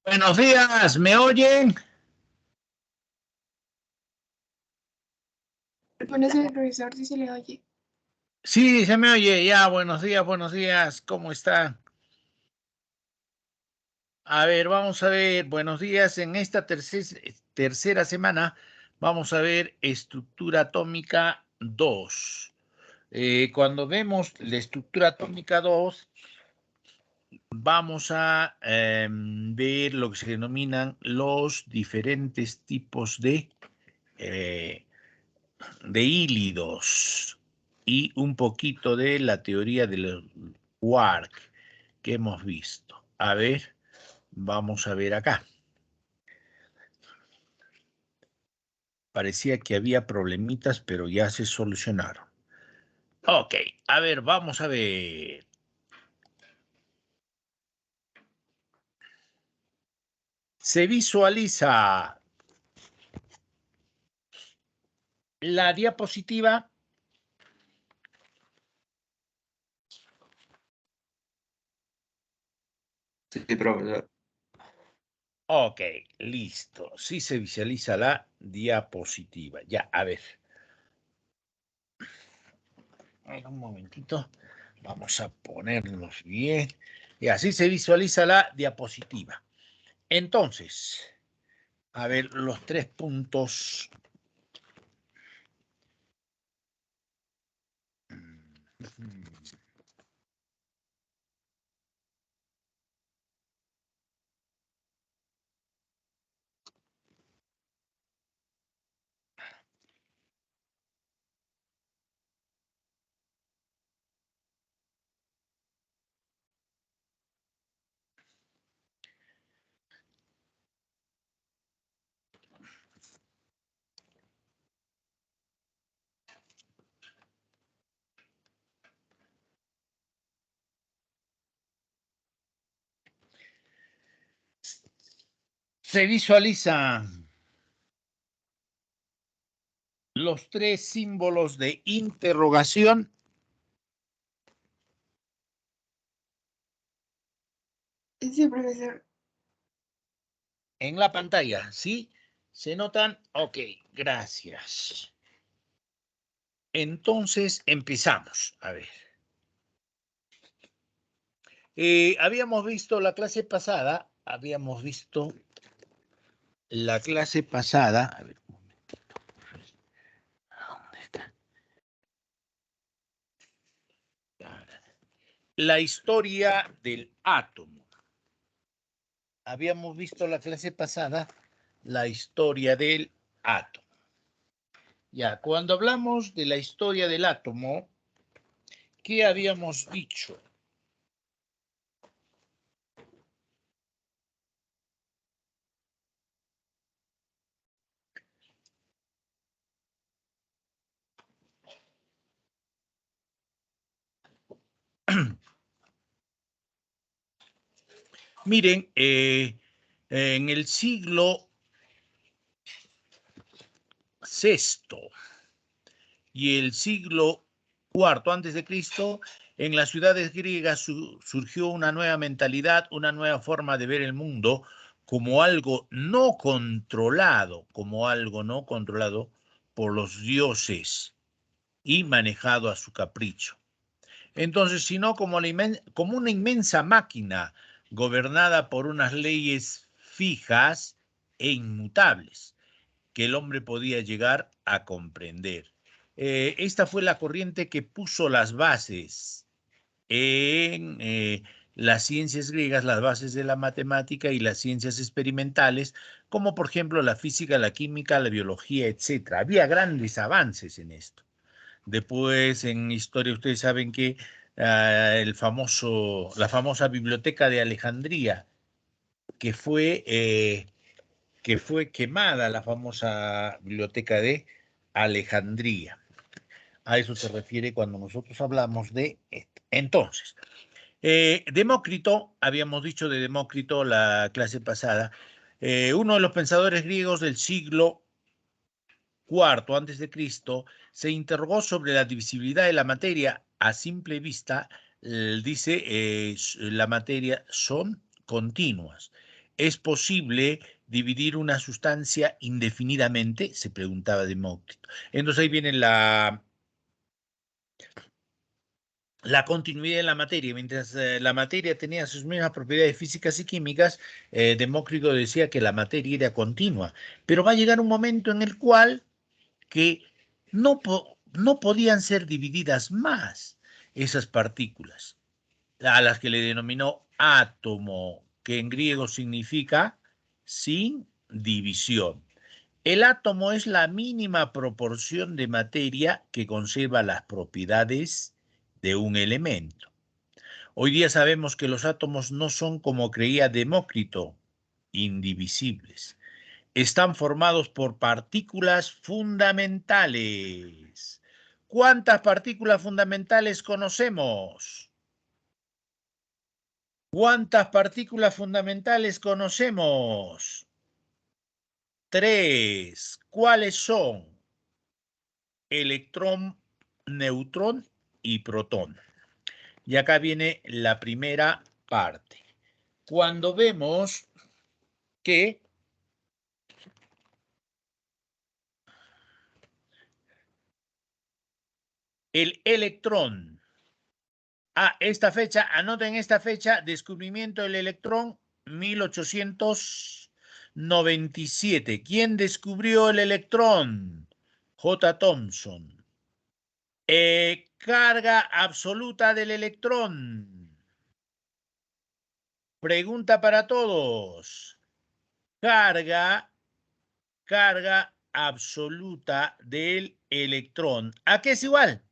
Buenos días, ¿me oyen? Buenos días, profesor, sí se le oye. Sí, se me oye. Ya, buenos días, ¿cómo está? A ver, vamos a ver, buenos días. En esta tercera semana vamos a ver estructura atómica 2. Cuando vemos la estructura atómica 2, vamos a ver lo que se denominan los diferentes tipos eh, de hílidos y un poquito de la teoría del quark que hemos visto. A ver, vamos a ver acá. Parecía que había problemitas, pero ya se solucionaron. Ok, a ver, vamos a ver. Se visualiza la diapositiva. Sí, profesor. Ok, listo. Sí se visualiza la diapositiva. Ya, a ver. Un momentito. Vamos a ponernos bien. Y así se visualiza la diapositiva. Entonces, a ver, los 3 puntos. Se visualizan los 3 símbolos de interrogación Sí, profesor. en la pantalla, ¿sí? ¿Se notan? Ok, gracias. Entonces, empezamos. A ver. Habíamos visto la clase pasada, a ver, un momentito. ¿Dónde está? La historia del átomo. Habíamos visto la clase pasada la historia del átomo. Ya, cuando hablamos de la historia del átomo, ¿qué habíamos dicho? Miren, en el siglo VI y el siglo IV antes de Cristo, en las ciudades griegas surgió una nueva mentalidad, una nueva forma de ver el mundo como algo no controlado, por los dioses y manejado a su capricho. Entonces, sino como una inmensa máquina gobernada por unas leyes fijas e inmutables que el hombre podía llegar a comprender. Esta fue la corriente que puso las bases en las ciencias griegas, las bases de la matemática y las ciencias experimentales, como por ejemplo la física, la química, la biología, etc. Había grandes avances en esto. Después, en historia, ustedes saben que la famosa biblioteca de Alejandría, que fue quemada, la famosa biblioteca de Alejandría. A eso se refiere cuando nosotros hablamos de esto. Entonces, Demócrito, habíamos dicho de Demócrito la clase pasada, uno de los pensadores griegos del siglo IV antes de Cristo, se interrogó sobre la divisibilidad de la materia. A simple vista, dice, la materia son continuas. ¿Es posible dividir una sustancia indefinidamente? Se preguntaba Demócrito. Entonces ahí viene la continuidad de la materia. Mientras la materia tenía sus mismas propiedades físicas y químicas, Demócrito decía que la materia era continua. Pero va a llegar un momento en el cual que no podían ser divididas más esas partículas, a las que le denominó átomo, que en griego significa sin división. El átomo es la mínima proporción de materia que conserva las propiedades de un elemento. Hoy día sabemos que los átomos no son, como creía Demócrito, indivisibles. Están formados por partículas fundamentales. ¿Cuántas partículas fundamentales conocemos? ¿Cuántas partículas fundamentales conocemos? 3. ¿Cuáles son? Electrón, neutrón y protón. Y acá viene la primera parte. Cuando vemos que el electrón, esta fecha, anoten esta fecha, descubrimiento del electrón, 1897. ¿Quién descubrió el electrón? J. Thomson. Carga absoluta del electrón. Pregunta para todos. Carga absoluta del electrón. ¿A qué es igual?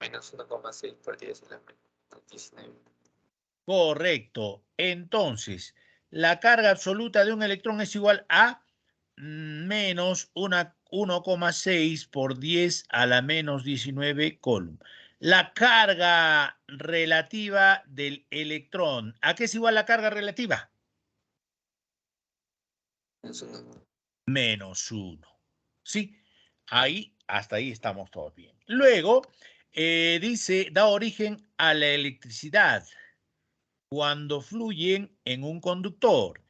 Menos 1,6 por 10 a la menos 19. Correcto. Entonces, la carga absoluta de un electrón es igual a menos 1,6 por 10 a la menos 19 coulomb. La carga relativa del electrón. ¿A qué es igual la carga relativa? Menos 1. Menos 1. ¿Sí? Ahí, hasta ahí estamos todos bien. Luego, dice, da origen a la electricidad cuando fluyen en un conductor.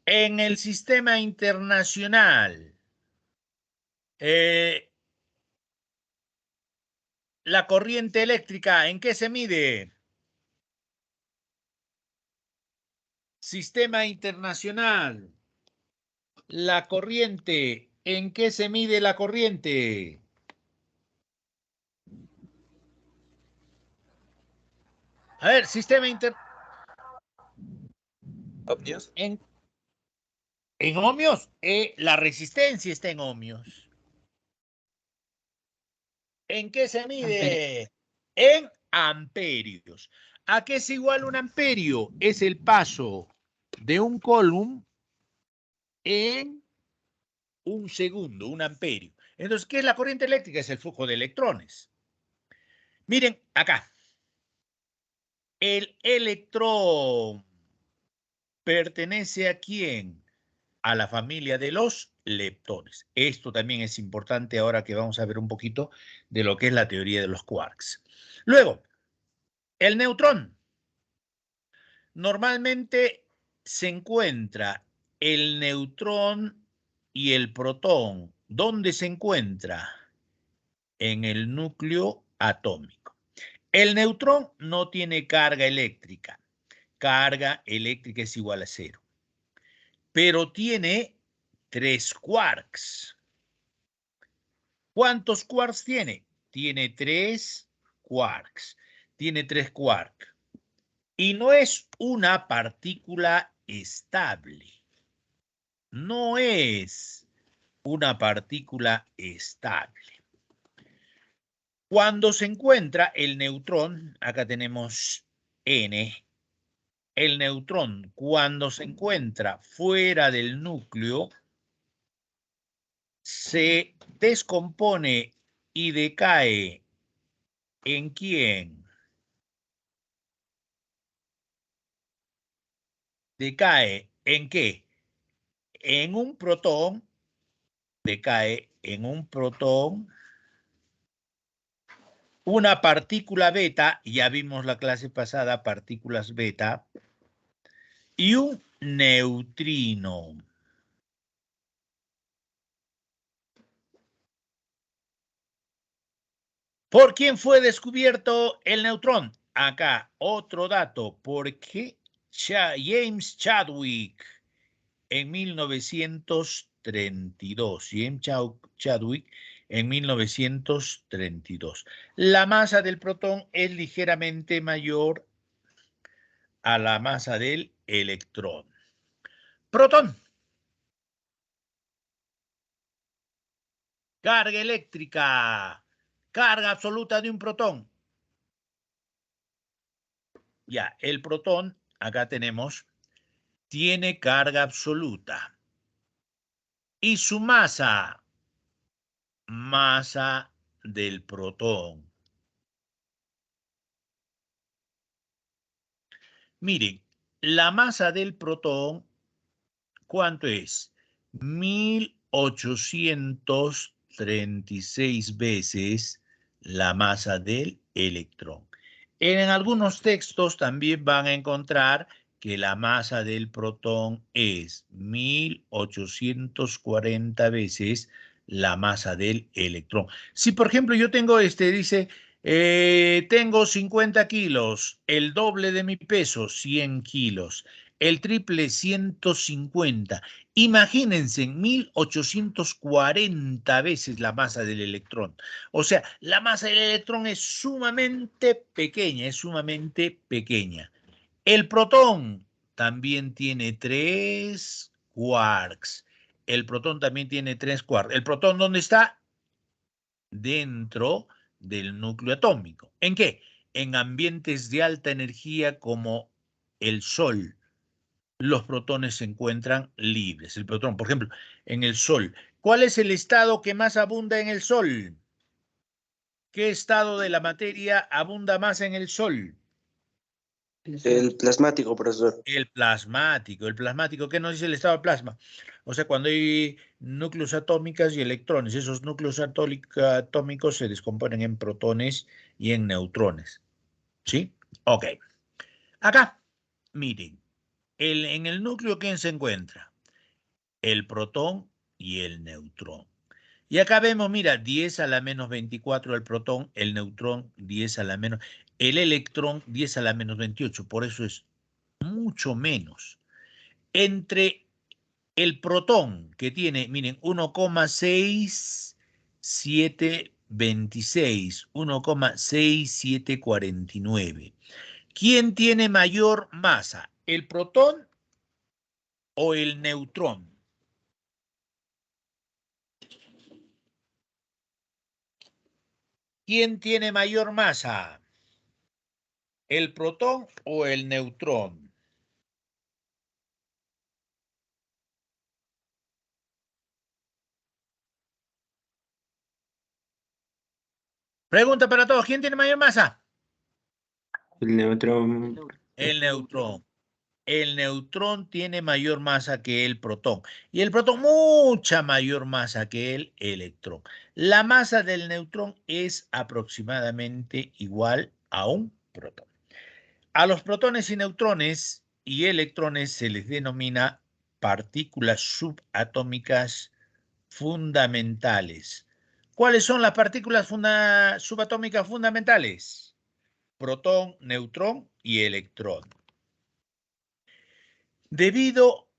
En el sistema internacional, la corriente eléctrica, ¿en qué se mide? Sistema internacional. La corriente, ¿en qué se mide la corriente? A ver, sistema internacional. ¿Ohmios? En ohmios, la resistencia está en ohmios. ¿En qué se mide? En amperios. ¿A qué es igual un amperio? Es el paso de un coulomb en un segundo, un amperio. Entonces, ¿qué es la corriente eléctrica? Es el flujo de electrones. Miren acá. El electrón pertenece ¿a quién? A la familia de los leptones. Esto también es importante ahora que vamos a ver un poquito de lo que es la teoría de los quarks. Luego, el neutrón. Normalmente se encuentra el neutrón y el protón. ¿Dónde se encuentra? En el núcleo atómico. El neutrón no tiene carga eléctrica. Carga eléctrica es igual a 0. Pero tiene 3 quarks. ¿Cuántos quarks tiene? Tiene 3 quarks. Tiene 3 quarks. Y no es una partícula estable. No es una partícula estable. Cuando se encuentra el neutrón, acá tenemos N, el neutrón cuando se encuentra fuera del núcleo, se descompone y decae ¿en quién? ¿Decae en qué? En un protón, decae en un protón una partícula beta, ya vimos la clase pasada, partículas beta, y un neutrino. ¿Por quién fue descubierto el neutrón? Acá, otro dato. ¿Por qué James Chadwick en 1932? James Chadwick en 1932. La masa del protón es ligeramente mayor a la masa del electrón. Protón. Carga eléctrica. Carga absoluta de un protón. Ya, el protón, acá tenemos, tiene carga absoluta. Y su masa, masa del protón. Miren, la masa del protón, ¿cuánto es? 1836 veces la masa del electrón. En algunos textos también van a encontrar que la masa del protón es 1840 veces la masa del electrón. Si, por ejemplo, yo tengo dice, tengo 50 kilos, el doble de mi peso, 100 kilos, el triple, 150. Imagínense, 1840 veces la masa del electrón. O sea, la masa del electrón es sumamente pequeña, es sumamente pequeña. El protón también tiene 3 quarks. El protón también tiene 3 quarks. ¿El protón dónde está? Dentro del núcleo atómico. ¿En qué? En ambientes de alta energía como el Sol. Los protones se encuentran libres. El protón, por ejemplo, en el Sol. ¿Cuál es el estado que más abunda en el Sol? ¿Qué estado de la materia abunda más en el Sol? El plasmático, profesor. El plasmático. El plasmático, ¿qué nos dice el estado de plasma? O sea, cuando hay núcleos atómicos y electrones, esos núcleos atómicos se descomponen en protones y en neutrones. ¿Sí? Ok. Acá, miren, en el núcleo, ¿quién se encuentra? El protón y el neutrón. Y acá vemos, mira, 10 a la menos 24 el protón, el neutrón 10 a la menos, el electrón 10 a la menos 28, por eso es mucho menos. Entre el protón, que tiene, miren, 1,6726, 1,6749. ¿Quién tiene mayor masa, el protón o el neutrón? ¿Quién tiene mayor masa? ¿El protón o el neutrón? Pregunta para todos. ¿Quién tiene mayor masa? El neutrón. El neutrón. El neutrón tiene mayor masa que el protón. Y el protón mucha mayor masa que el electrón. La masa del neutrón es aproximadamente igual a un protón. A los protones y neutrones y electrones se les denomina partículas subatómicas fundamentales. ¿Cuáles son las partículas subatómicas fundamentales? Protón, neutrón y electrón. Debido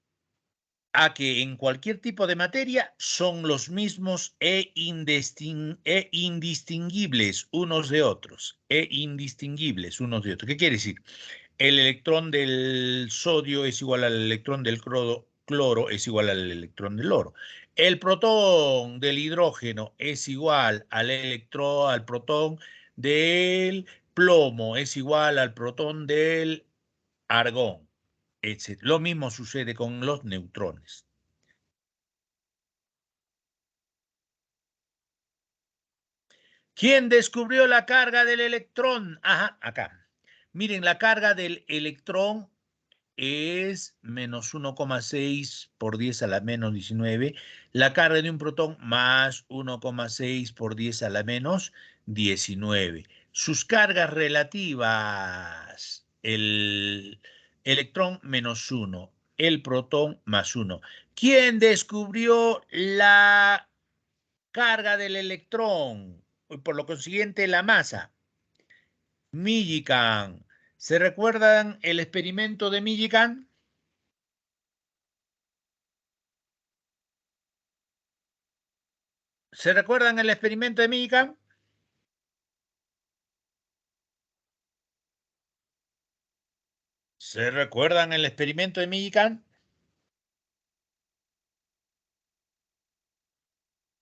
a que en cualquier tipo de materia son los mismos e indistinguibles unos de otros. Indistinguibles unos de otros. ¿Qué quiere decir? El electrón del sodio es igual al electrón del cloro es igual al electrón del oro. El protón del hidrógeno es igual al protón del plomo, es igual al protón del argón, etc. Lo mismo sucede con los neutrones. ¿Quién descubrió la carga del electrón? Ajá, acá. Miren, la carga del electrón es menos 1,6 por 10 a la menos 19. La carga de un protón más 1,6 por 10 a la menos 19. Sus cargas relativas, el electrón -1, el protón +1. ¿Quién descubrió la carga del electrón? Por lo consiguiente, la masa. Millikan. ¿Se recuerdan el experimento de Millikan? ¿Se recuerdan el experimento de Millikan? ¿Se recuerdan el experimento de Millikan?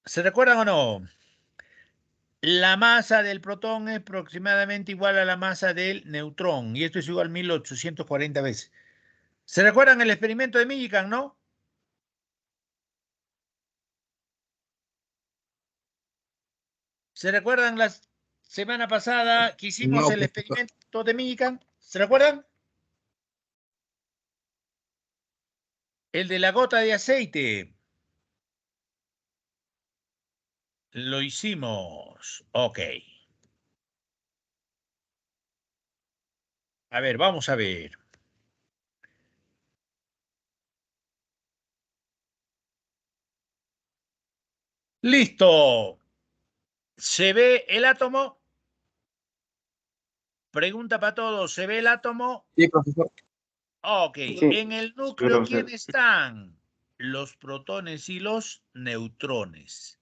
¿Se recuerdan o no? La masa del protón es aproximadamente igual a la masa del neutrón, y esto es igual a 1840 veces. ¿Se recuerdan el experimento de Millikan, no? ¿Se recuerdan la semana pasada que hicimos No, el profesor. experimento de Millikan? ¿Se recuerdan? El de la gota de aceite. Lo hicimos. Ok. A ver, vamos a ver. Listo. ¿Se ve el átomo? Pregunta para todos. ¿Se ve el átomo? Sí, profesor. Ok. Sí, En el sí, núcleo, profesor. ¿quiénes están? Los protones y los neutrones.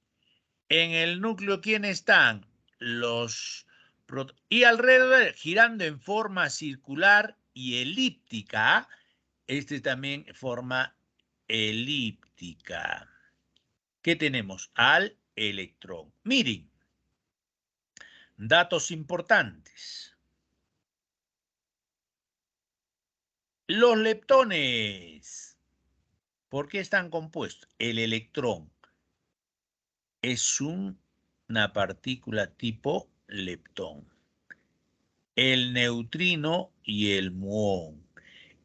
En el núcleo, ¿quiénes están? Los protones. Y alrededor, girando en forma circular y elíptica, este también forma elíptica. ¿Qué tenemos? Al electrón. Miren, datos importantes. Los leptones. ¿Por qué están compuestos? El electrón es una partícula tipo leptón. El neutrino y el muón.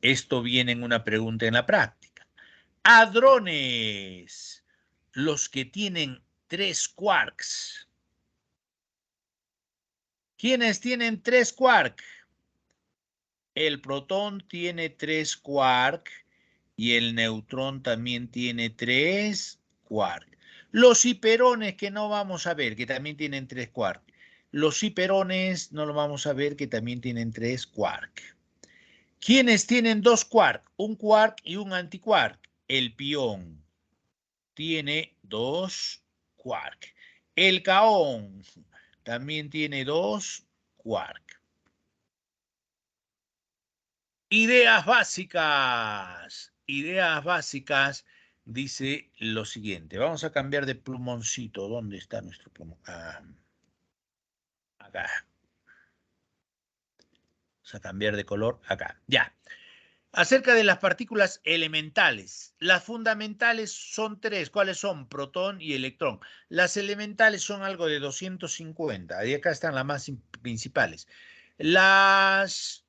Esto viene en una pregunta en la práctica. Hadrones, los que tienen 3 quarks. ¿Quiénes tienen 3 quarks? El protón tiene 3 quarks y el neutrón también tiene 3 quarks. Los hiperones, que no vamos a ver, que también tienen 3 quarks. Los hiperones no lo vamos a ver, que también tienen 3 quarks. ¿Quiénes tienen 2 quarks? Un quark y un antiquark. El pión tiene 2 quarks. El caón también tiene 2 quarks. Ideas básicas. Ideas básicas dice lo siguiente. Vamos a cambiar de plumoncito. ¿Dónde está nuestro plumón? Acá. Vamos a cambiar de color acá. Ya. Acerca de las partículas elementales. Las fundamentales son 3. ¿Cuáles son? Protón y electrón. Las elementales son algo de 250. Y acá están las más principales. Las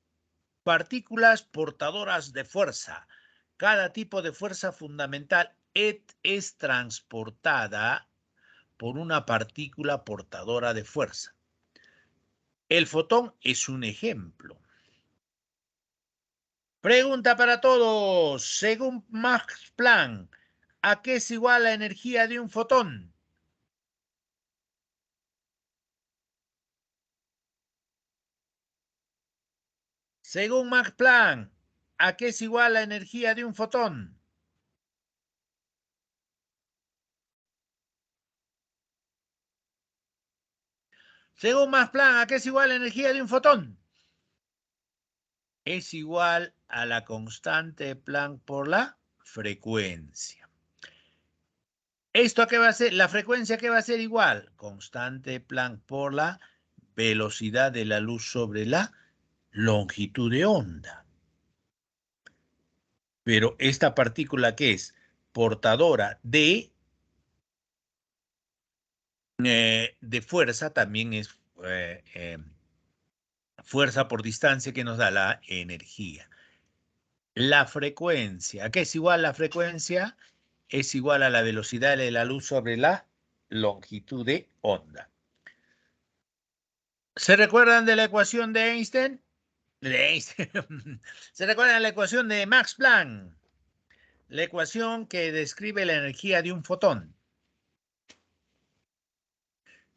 partículas portadoras de fuerza. Cada tipo de fuerza fundamental es transportada por una partícula portadora de fuerza. El fotón es un ejemplo. Pregunta para todos. Según Max Planck, ¿a qué es igual la energía de un fotón? Según Max Planck, ¿a qué es igual la energía de un fotón? Según Max Planck, ¿a qué es igual la energía de un fotón? Es igual a la constante de Planck por la frecuencia. ¿Esto a qué va a ser? ¿La frecuencia qué va a ser igual? Constante de Planck por la velocidad de la luz sobre la longitud de onda. Pero esta partícula que es portadora de fuerza también es fuerza por distancia que nos da la energía. La frecuencia, ¿a qué es igual la frecuencia? Es igual a la velocidad de la luz sobre la longitud de onda. ¿Se recuerdan de la ecuación de Einstein? ¿Se recuerdan de la ecuación de Max Planck? La ecuación que describe la energía de un fotón.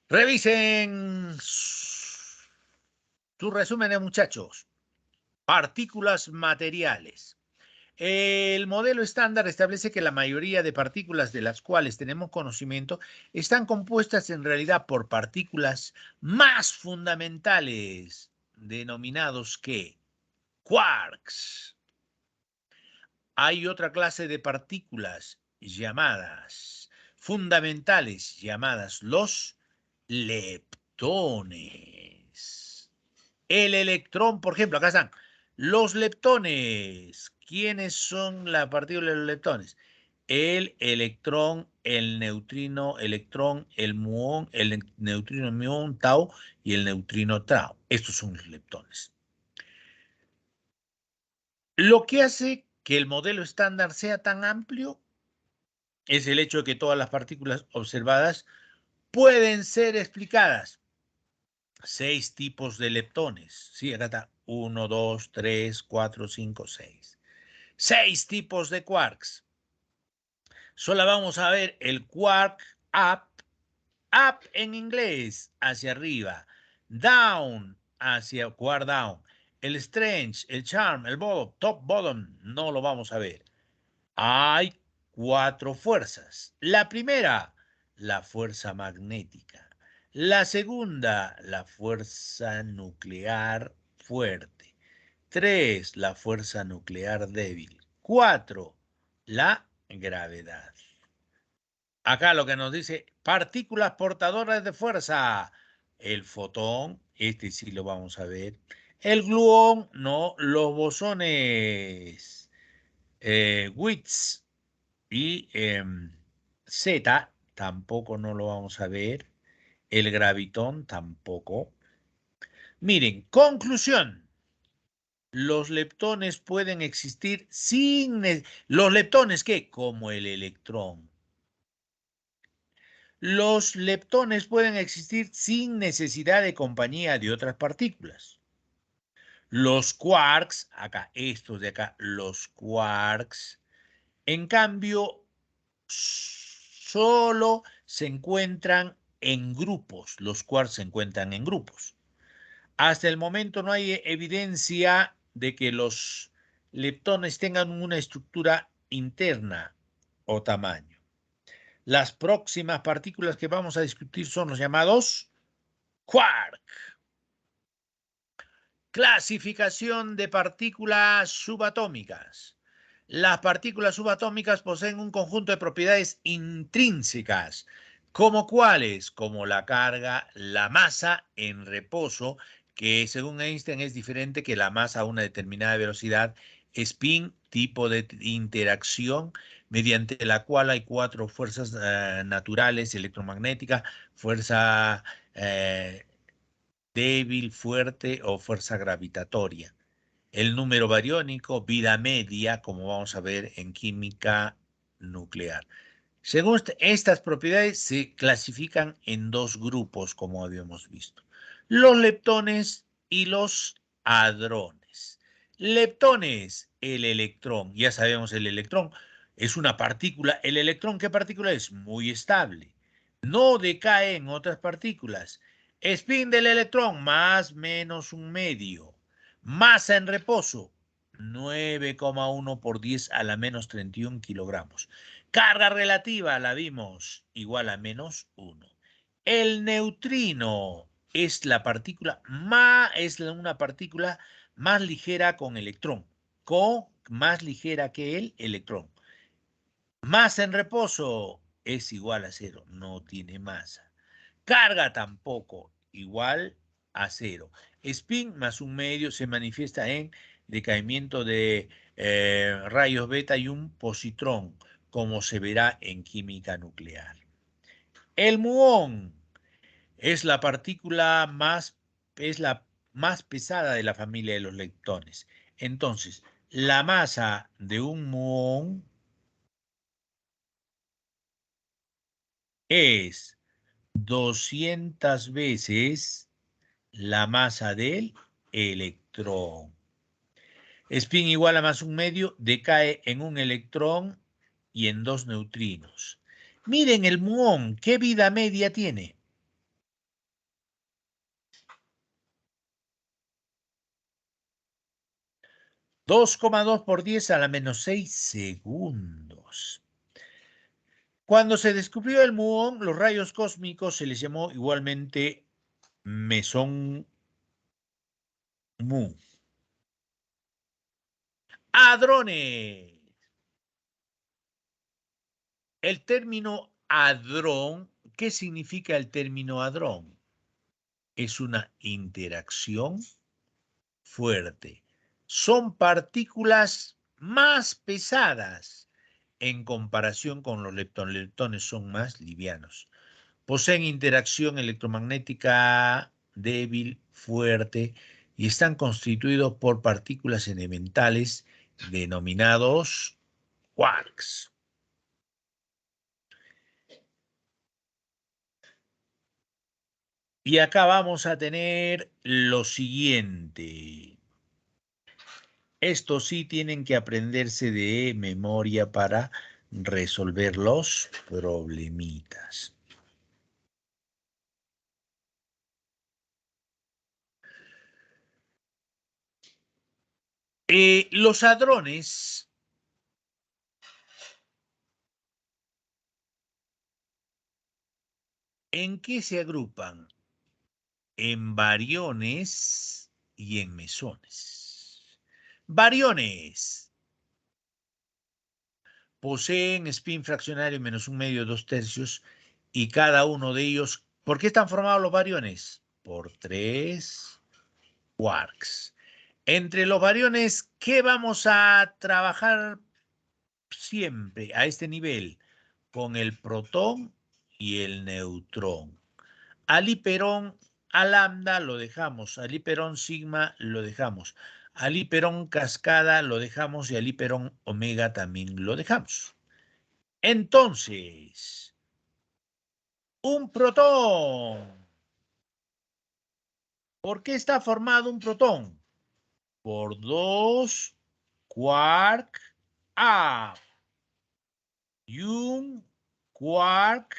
Revisen su resumen, muchachos. Partículas materiales. El modelo estándar establece que la mayoría de partículas de las cuales tenemos conocimiento están compuestas en realidad por partículas más fundamentales, denominados que quarks. Hay otra clase de partículas llamadas fundamentales, llamadas los leptones. El electrón, por ejemplo, acá están los leptones. ¿Quiénes son la partícula de los leptones? El electrón, el neutrino electrón, el muón, el neutrino muón, tau y el neutrino tau. Estos son los leptones. Lo que hace que el modelo estándar sea tan amplio es el hecho de que todas las partículas observadas pueden ser explicadas. 6 tipos de leptones. Sí, acá está. 1, 2, 3, 4, 5, 6. 6 tipos de quarks. Solo vamos a ver el quark up. Up en inglés, hacia arriba. Down, hacia quark down. El strange, el charm, el bottom, top bottom, no lo vamos a ver. Hay 4 fuerzas. La primera, la fuerza magnética. La segunda, la fuerza nuclear fuerte. 3, la fuerza nuclear débil. 4, la gravedad. Acá lo que nos dice, partículas portadoras de fuerza. El fotón, este sí lo vamos a ver. El gluón, no. Los bosones Witts y Z, tampoco no lo vamos a ver. El gravitón, tampoco. Miren, conclusión. Los leptones pueden existir sin... ¿Los leptones qué? Como el electrón. Los leptones pueden existir sin necesidad de compañía de otras partículas. Los quarks, acá, estos de acá, los quarks, en cambio, solo se encuentran en grupos. Los quarks se encuentran en grupos. Hasta el momento no hay evidencia de que los leptones tengan una estructura interna o tamaño. Las próximas partículas que vamos a discutir son los llamados quark. Clasificación de partículas subatómicas. Las partículas subatómicas poseen un conjunto de propiedades intrínsecas, como cuáles, como la carga, la masa en reposo, que según Einstein es diferente que la masa a una determinada velocidad, spin, tipo de interacción, mediante la cual hay 4 fuerzas naturales, electromagnética, fuerza débil, fuerte o fuerza gravitatoria. El número bariónico, vida media, como vamos a ver en química nuclear. Según estas propiedades se clasifican en 2 grupos, como habíamos visto. Los leptones y los hadrones. Leptones, el electrón. Ya sabemos el electrón es una partícula. ¿El electrón qué partícula es? Muy estable. No decae en otras partículas. Spin del electrón, más menos un medio. Masa en reposo, 9,1 por 10 a la menos 31 kilogramos. Carga relativa, la vimos, igual a menos 1. El neutrino es una partícula más ligera con electrón, más ligera que el electrón. Masa en reposo es igual a 0, no tiene masa. Carga tampoco, igual a 0. Spin más un medio se manifiesta en decaimiento de rayos beta y un positrón, como se verá en química nuclear. El muón es la partícula más pesada de la familia de los leptones. Entonces, la masa de un muón es 200 veces la masa del electrón. Spin igual a más un medio, decae en un electrón y en 2 neutrinos. Miren el muón, ¿qué vida media tiene? (2,2 por 10 a la menos 6 segundos. Cuando se descubrió el muón, los rayos cósmicos se les llamó igualmente mesón mu. Hadrones. El término hadrón, ¿qué significa el término hadrón? Es una interacción fuerte. Son partículas más pesadas en comparación con los leptones. Los leptones son más livianos. Poseen interacción electromagnética débil, fuerte, y están constituidos por partículas elementales denominados quarks. Y acá vamos a tener lo siguiente. Esto sí tienen que aprenderse de memoria para resolver los problemitas. Los hadrones ¿en qué se agrupan? En bariones y en mesones. Bariones poseen spin fraccionario menos un medio, 2/3, y cada uno de ellos, ¿por qué están formados los bariones? Por 3 quarks. Entre los bariones, ¿qué vamos a trabajar siempre a este nivel? Con el protón y el neutrón. Al hiperón, a lambda lo dejamos, al hiperón sigma lo dejamos, al hiperón cascada lo dejamos y al hiperón omega también lo dejamos. Entonces, un protón. ¿Por qué está formado un protón? Por 2 quark up y un quark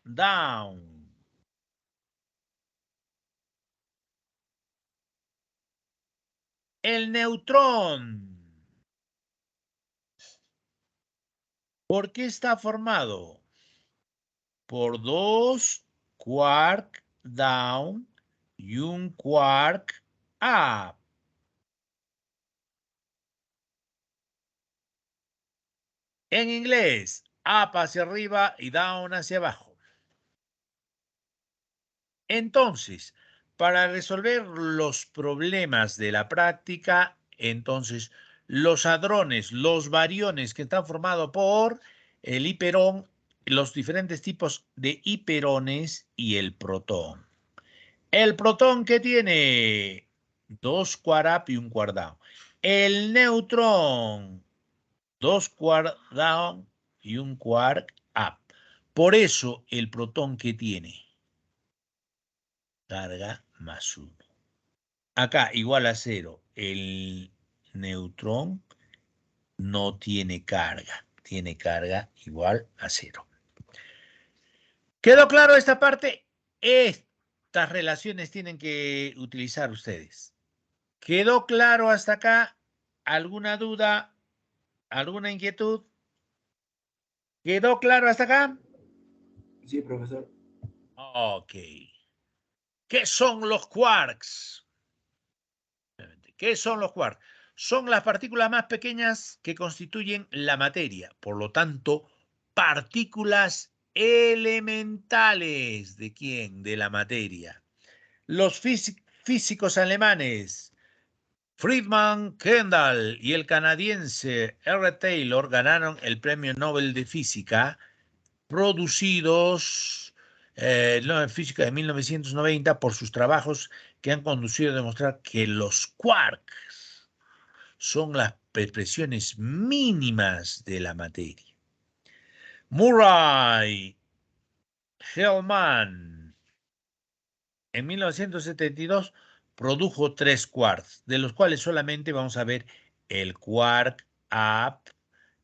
down. El neutrón. ¿Por qué está formado? Por 2 quark down y un quark up. En inglés, up hacia arriba y down hacia abajo. Entonces, para resolver los problemas de la práctica, entonces, los hadrones, los bariones que están formados por el hiperón, los diferentes tipos de hiperones y el protón. El protón, ¿qué tiene? 2 quark up y un quark down. El neutrón, 2 quark down y un quark up. Por eso, el protón, ¿qué tiene? Carga más 1. Acá, igual a 0. El neutrón no tiene carga. Tiene carga igual a 0. ¿Quedó claro esta parte? Estas relaciones tienen que utilizar ustedes. ¿Quedó claro hasta acá? ¿Alguna duda? ¿Alguna inquietud? ¿Quedó claro hasta acá? Sí, profesor. Ok. ¿Qué son los quarks? ¿Qué son los quarks? Son las partículas más pequeñas que constituyen la materia. Por lo tanto, partículas elementales. ¿De quién? De la materia. Los físicos alemanes Friedman Kendall y el canadiense R. Taylor ganaron el Premio Nobel de Física, producidos en física de 1990 por sus trabajos que han conducido a demostrar que los quarks son las expresiones mínimas de la materia. Murray, Hellman en 1972 produjo 3 quarks, de los cuales solamente vamos a ver el quark up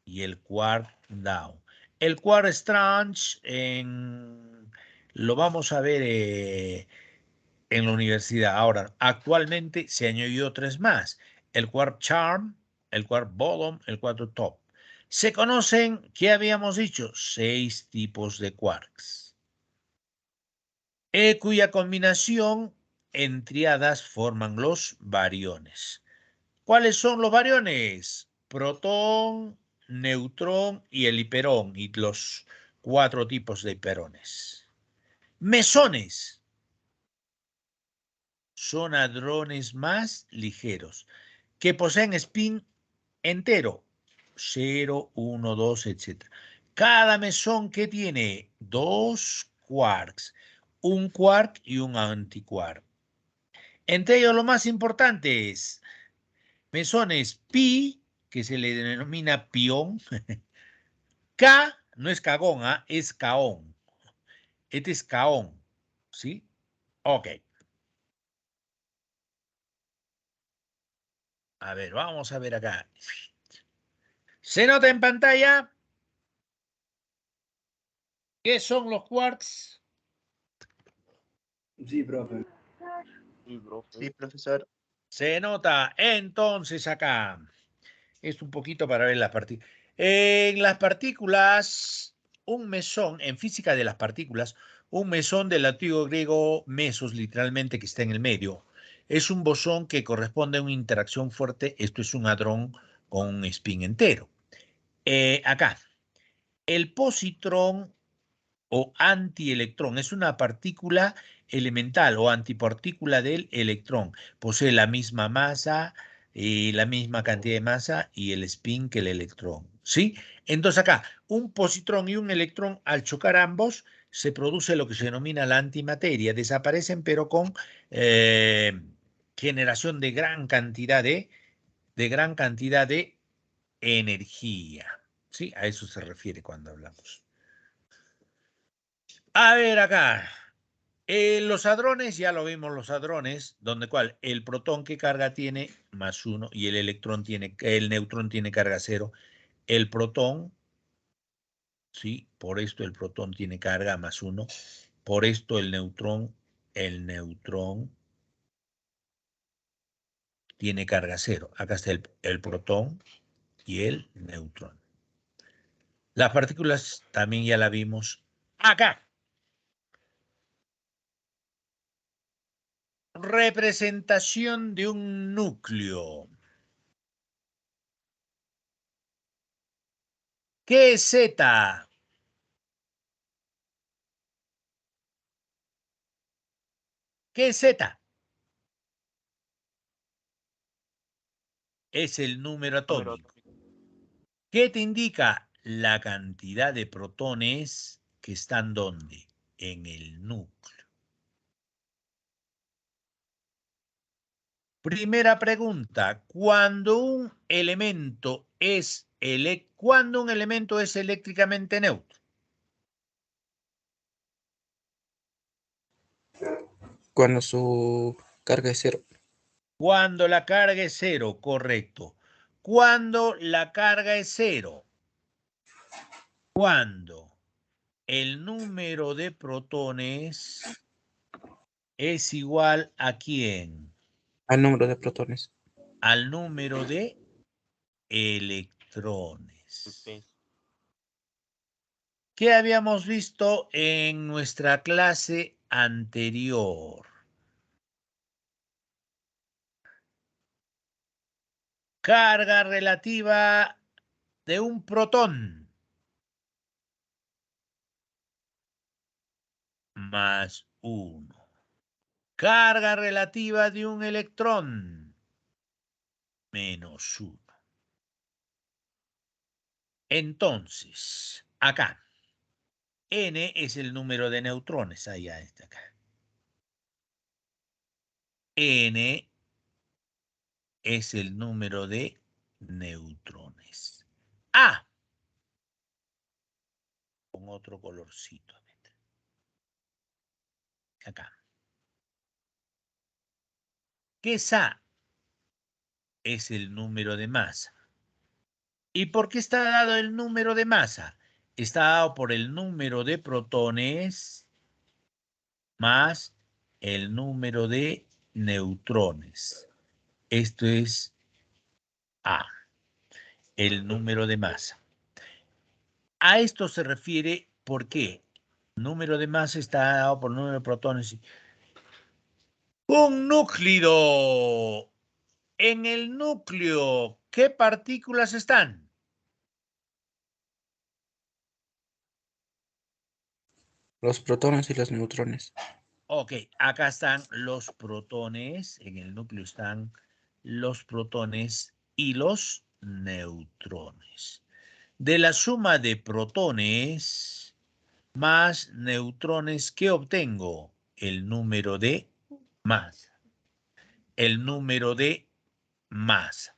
y el quark down. El quark strange lo vamos a ver en la universidad. Ahora, actualmente se añadió 3 más. El quark charm, el quark bottom, el quark top. Se conocen, ¿qué habíamos dicho? 6 tipos de quarks, cuya combinación en triadas forman los bariones. ¿Cuáles son los bariones? Protón, neutrón y el hiperón, y los 4 tipos de hiperones. Mesones son hadrones más ligeros que poseen spin entero, 0, 1, 2, etc. Cada mesón que tiene 2 quarks, un quark y un antiquark. Entre ellos lo más importante es mesones pi, que se le denomina pión. K no es cagón, es caón. Este es caón, ¿sí? Ok. A ver, vamos a ver acá. ¿Se nota en pantalla qué son los quarks? Sí, profe. Sí, profesor. Se nota. Entonces acá. Es un poquito para ver las partículas. En las partículas, un mesón, en física de las partículas, un mesón del antiguo griego mesos, literalmente, que está en el medio, es un bosón que corresponde a una interacción fuerte. Esto es un hadrón con un spin entero. Acá, el positrón o antielectrón es una partícula elemental o antipartícula del electrón. Posee la misma masa, la misma cantidad de masa y el spin que el electrón, ¿sí? Entonces acá, un positrón y un electrón, al chocar ambos, se produce lo que se denomina la antimateria. Desaparecen, pero con generación de gran cantidad de energía, ¿sí? A eso se refiere cuando hablamos. A ver acá. Los hadrones, ya lo vimos los hadrones, donde cual el protón que carga tiene más 1 y el neutrón tiene carga 0. El protón, sí, por esto el protón tiene carga más 1. Por esto el neutrón tiene carga 0. Acá está el protón y el neutrón. Las partículas también ya la vimos acá. Representación de un núcleo. ¿Qué es Z? ¿Qué es Z? Es el número atómico. ¿Qué te indica? La cantidad de protones que están ¿dónde? En el núcleo. Primera pregunta, ¿cuándo un elemento es eléctricamente neutro? Cuando su carga es 0. Cuando la carga es 0, correcto. Cuando la carga es 0. Cuando el número de protones es igual ¿a quién? Al número de protones. Al número de electrones. ¿Qué habíamos visto en nuestra clase anterior? Carga relativa de un protón más 1. Carga relativa de un electrón menos 1. Entonces, acá, N es el número de neutrones. Allá está acá. N es el número de neutrones. A, con otro colorcito. Acá. ¿Qué es A? Es el número de masa. ¿Y por qué está dado el número de masa? Está dado por el número de protones más el número de neutrones. Esto es A, el número de masa. A esto se refiere, ¿por qué? Número de masa está dado por el número de protones. Un núcleo. En el núcleo, ¿qué partículas están? Los protones y los neutrones. Ok, acá están los protones. En el núcleo están los protones y los neutrones. De la suma de protones más neutrones, ¿qué obtengo? El número de masa. El número de masa.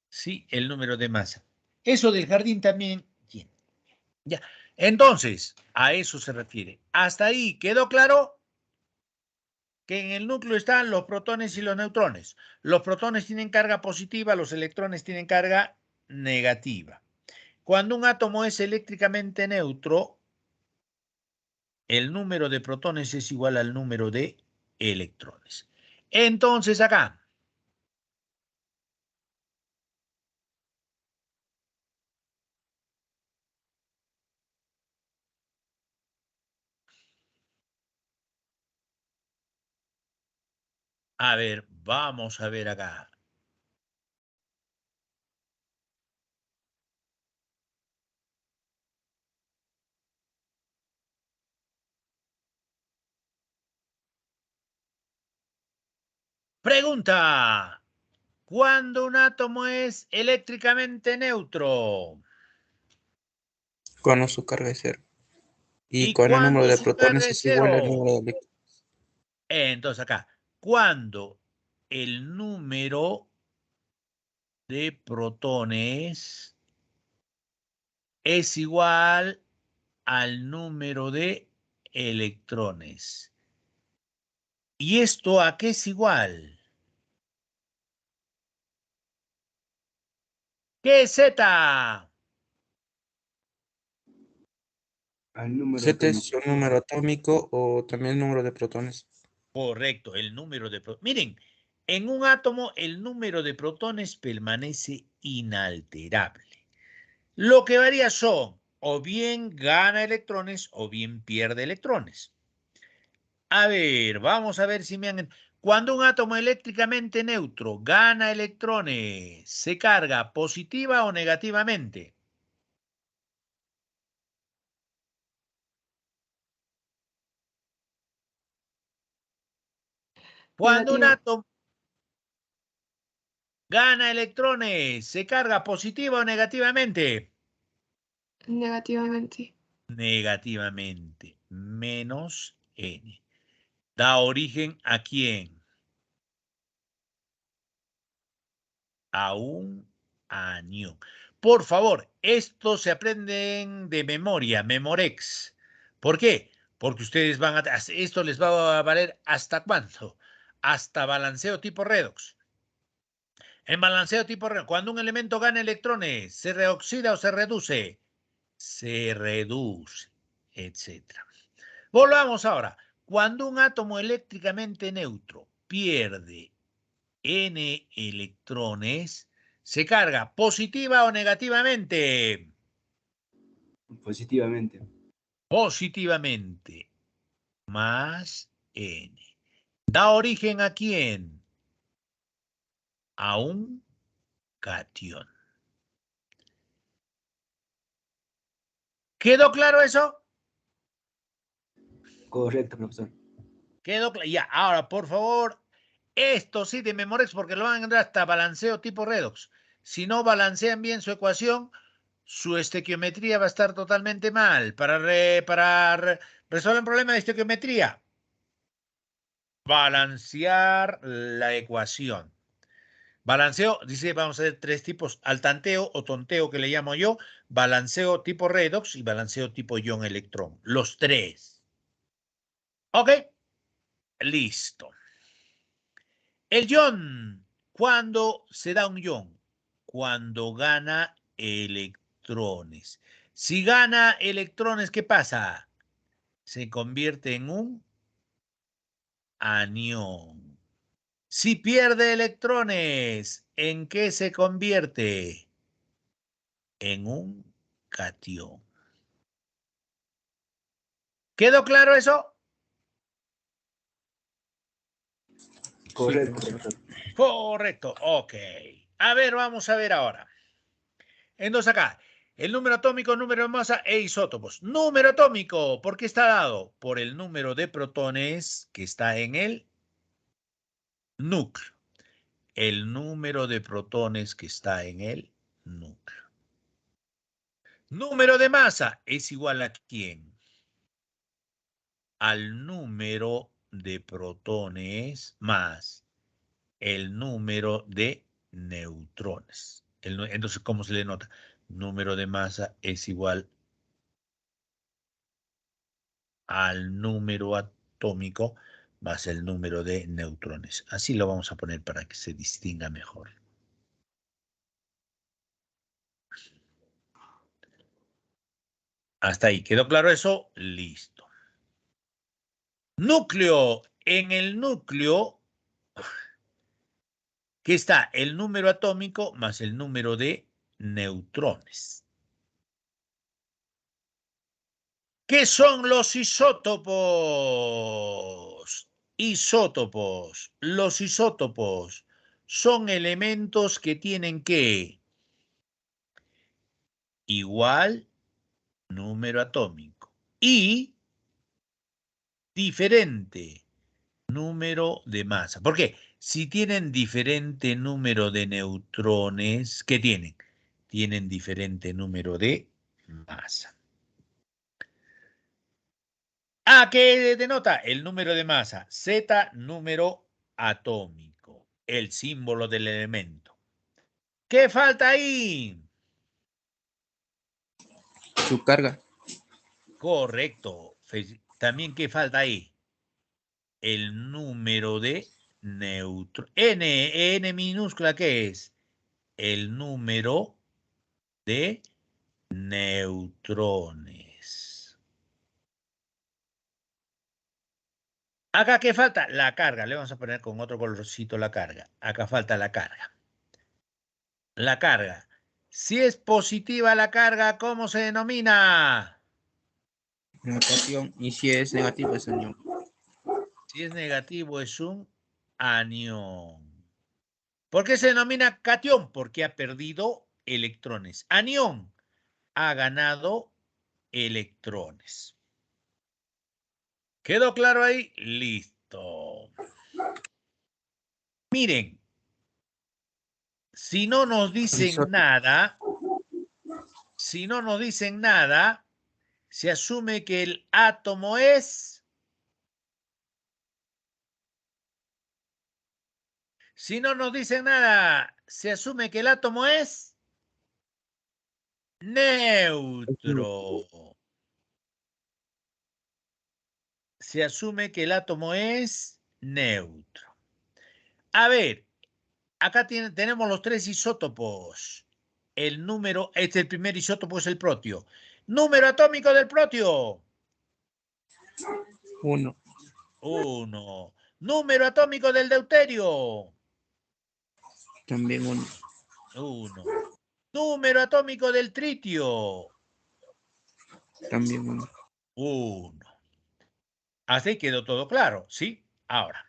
Sí, el número de masa. Eso del jardín también tiene. Ya. Entonces, a eso se refiere. ¿Hasta ahí quedó claro? Que en el núcleo están los protones y los neutrones. Los protones tienen carga positiva, los electrones tienen carga negativa. Cuando un átomo es eléctricamente neutro, el número de protones es igual al número de electrones. Entonces acá, a ver, vamos a ver acá. Pregunta, ¿cuándo un átomo es eléctricamente neutro? Cuando su carga es cero. Y ¿Y cuando el número cuándo de su carga protones es es igual al cero? número de electrones. Entonces acá, cuando el número de protones es igual al número de electrones. ¿Y esto a qué es igual? ¿Qué es Z? Al número Z es su atómico. número atómico o también el número de protones. Correcto, el número de protones. Miren, en un átomo el número de protones permanece inalterable. Lo que varía son o bien gana electrones o bien pierde electrones. A ver, vamos a ver si me han... Cuando un átomo eléctricamente neutro gana electrones, ¿se carga positiva o negativamente? Cuando un Negativo. átomo gana electrones, ¿se carga positiva o negativamente? Negativamente. Negativamente. Menos N. ¿Da origen a quién? A un anión. Por favor, esto se aprenden de memoria, Memorex. ¿Por qué? Porque ustedes van a... Esto les va a valer ¿hasta cuánto? Hasta balanceo tipo redox. En balanceo tipo redox, cuando un elemento gana electrones, ¿se reoxida o se reduce? Se reduce, etc. Volvamos ahora. Cuando un átomo eléctricamente neutro pierde N electrones, ¿se carga positiva o negativamente? Positivamente. Positivamente. Más N. ¿Da origen a quién? A un cation. ¿Quedó claro eso? Correcto, profesor. Quedó claro. Ya, ahora, por favor, esto sí de Memorex porque lo van a encontrar hasta balanceo tipo redox. Si no balancean bien su ecuación, su estequiometría va a estar totalmente mal. Para resolver un problema de estequiometría, balancear la ecuación. Balanceo, dice, vamos a ver tres tipos, al tanteo o tonteo que le llamo yo, balanceo tipo redox y balanceo tipo ion-electrón. Los tres. ¿Ok? Listo. El ion, ¿cuándo se da un ion? Cuando gana electrones. Si gana electrones, ¿qué pasa? Se convierte en un anión. Si pierde electrones, ¿en qué se convierte? En un catión. ¿Quedó claro eso? Correcto, profesor. profesor. Correcto, ok. A ver, vamos a ver ahora. Entonces acá, el número atómico, número de masa e isótopos. Número atómico, ¿por qué está dado? Por el número de protones que está en el núcleo. El número de protones que está en el núcleo. Número de masa es igual a ¿quién? Al número de protones más el número de neutrones. Entonces, ¿cómo se le nota? Número de masa es igual al número atómico más el número de neutrones. Así lo vamos a poner para que se distinga mejor. Hasta ahí. ¿Quedó claro eso? Listo. Núcleo. En el núcleo, que está el número atómico más el número de neutrones. ¿Qué son los isótopos? Isótopos. Los isótopos son elementos que tienen que igual número atómico y diferente número de masa. ¿Por qué? Si tienen diferente número de neutrones, ¿qué tienen? Tienen diferente número de masa. ¿A qué denota? El número de masa. Z, número atómico. El símbolo del elemento. ¿Qué falta ahí? Su carga. Correcto. También, ¿qué falta ahí? El número de neutrones. N minúscula, ¿qué es? El número de neutrones. Acá, ¿qué falta? La carga. Le vamos a poner con otro colorcito la carga. Acá falta la carga. La carga. Si es positiva la carga, ¿cómo se denomina? Una catión. Y si es negativo, es anión. Si es negativo, es un anión. ¿Por qué se denomina catión? Porque ha perdido electrones. Anión ha ganado electrones. ¿Quedó claro ahí? Listo. Miren, si no nos dicen nada, se asume que el átomo es... Si no nos dicen nada, se asume que el átomo es neutro. Se asume que el átomo es neutro. A ver, acá tenemos los tres isótopos. El número, el primer isótopo es el protio. Número atómico del protio. 1. 1. Número atómico del deuterio. También 1. 1. Número atómico del tritio. También 1. 1. Así quedó todo claro, ¿sí? Ahora.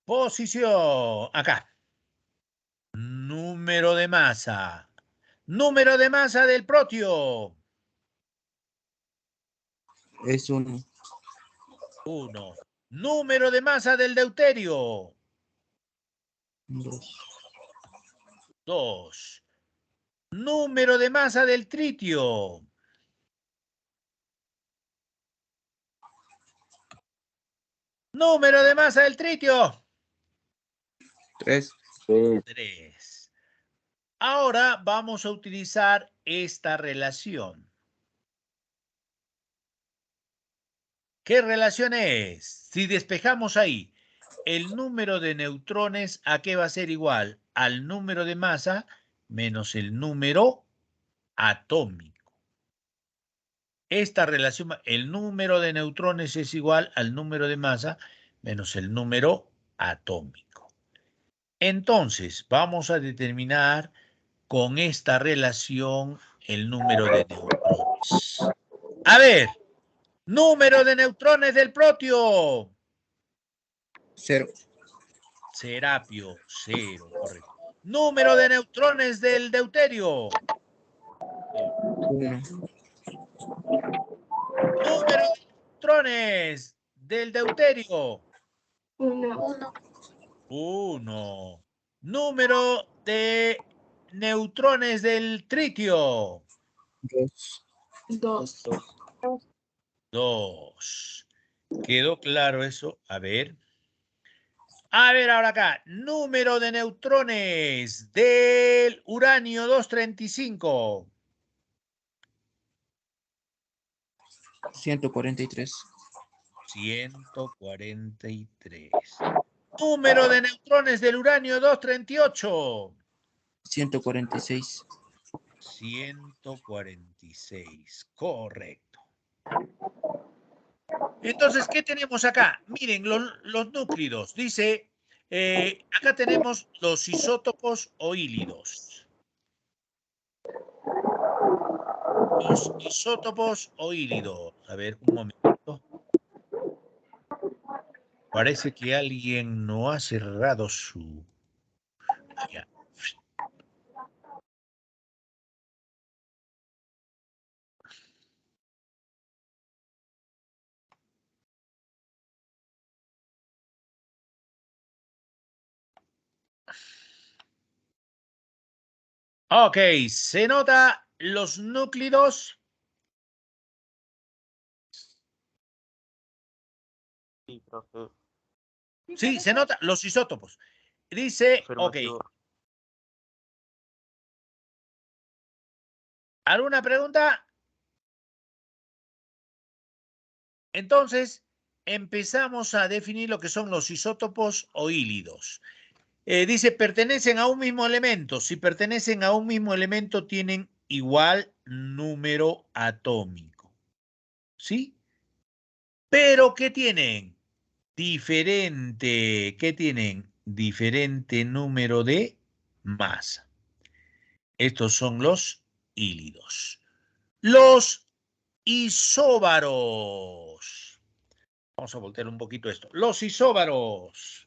Posición. Acá. Número de masa. Número de masa del protio. Es 1. 1. Número de masa del deuterio. 2. 2. Número de masa del tritio. Número de masa del tritio. 3. 3. Ahora vamos a utilizar esta relación. ¿Qué relación es? Si despejamos ahí, el número de neutrones, ¿a qué va a ser igual? Al número de masa menos el número atómico. Esta relación, el número de neutrones es igual al número de masa menos el número atómico. Entonces, vamos a determinar con esta relación el número de neutrones. A ver, número de neutrones del protio. 0. Serapio, 0, correcto. Número de neutrones del deuterio. 1. Número de neutrones del deuterio. 1. 1. Número de neutrones del tritio. 2. 2. 2. ¿Quedó claro eso? A ver. A ver, ahora acá. Número de neutrones del uranio 235. 143. 143. Número de neutrones del uranio 238. 146. 146. Correcto. Entonces, ¿qué tenemos acá? Miren, los núclidos. Dice, acá tenemos los isótopos oílidos. Los isótopos oílidos. A ver, un momento. Parece que alguien no ha cerrado su... Ya. Ok, se nota los núclidos. Sí, profe. Sí, se nota los isótopos. Dice, ok. Afirmativo. ¿Alguna pregunta? Entonces, empezamos a definir lo que son los isótopos oílidos. Dice, pertenecen a un mismo elemento. Si pertenecen a un mismo elemento, tienen igual número atómico. ¿Sí? Pero, ¿qué tienen? Diferente. ¿Qué tienen? Diferente número de masa. Estos son los hílidos. Los isóbaros. Vamos a voltear un poquito esto. Los isóbaros.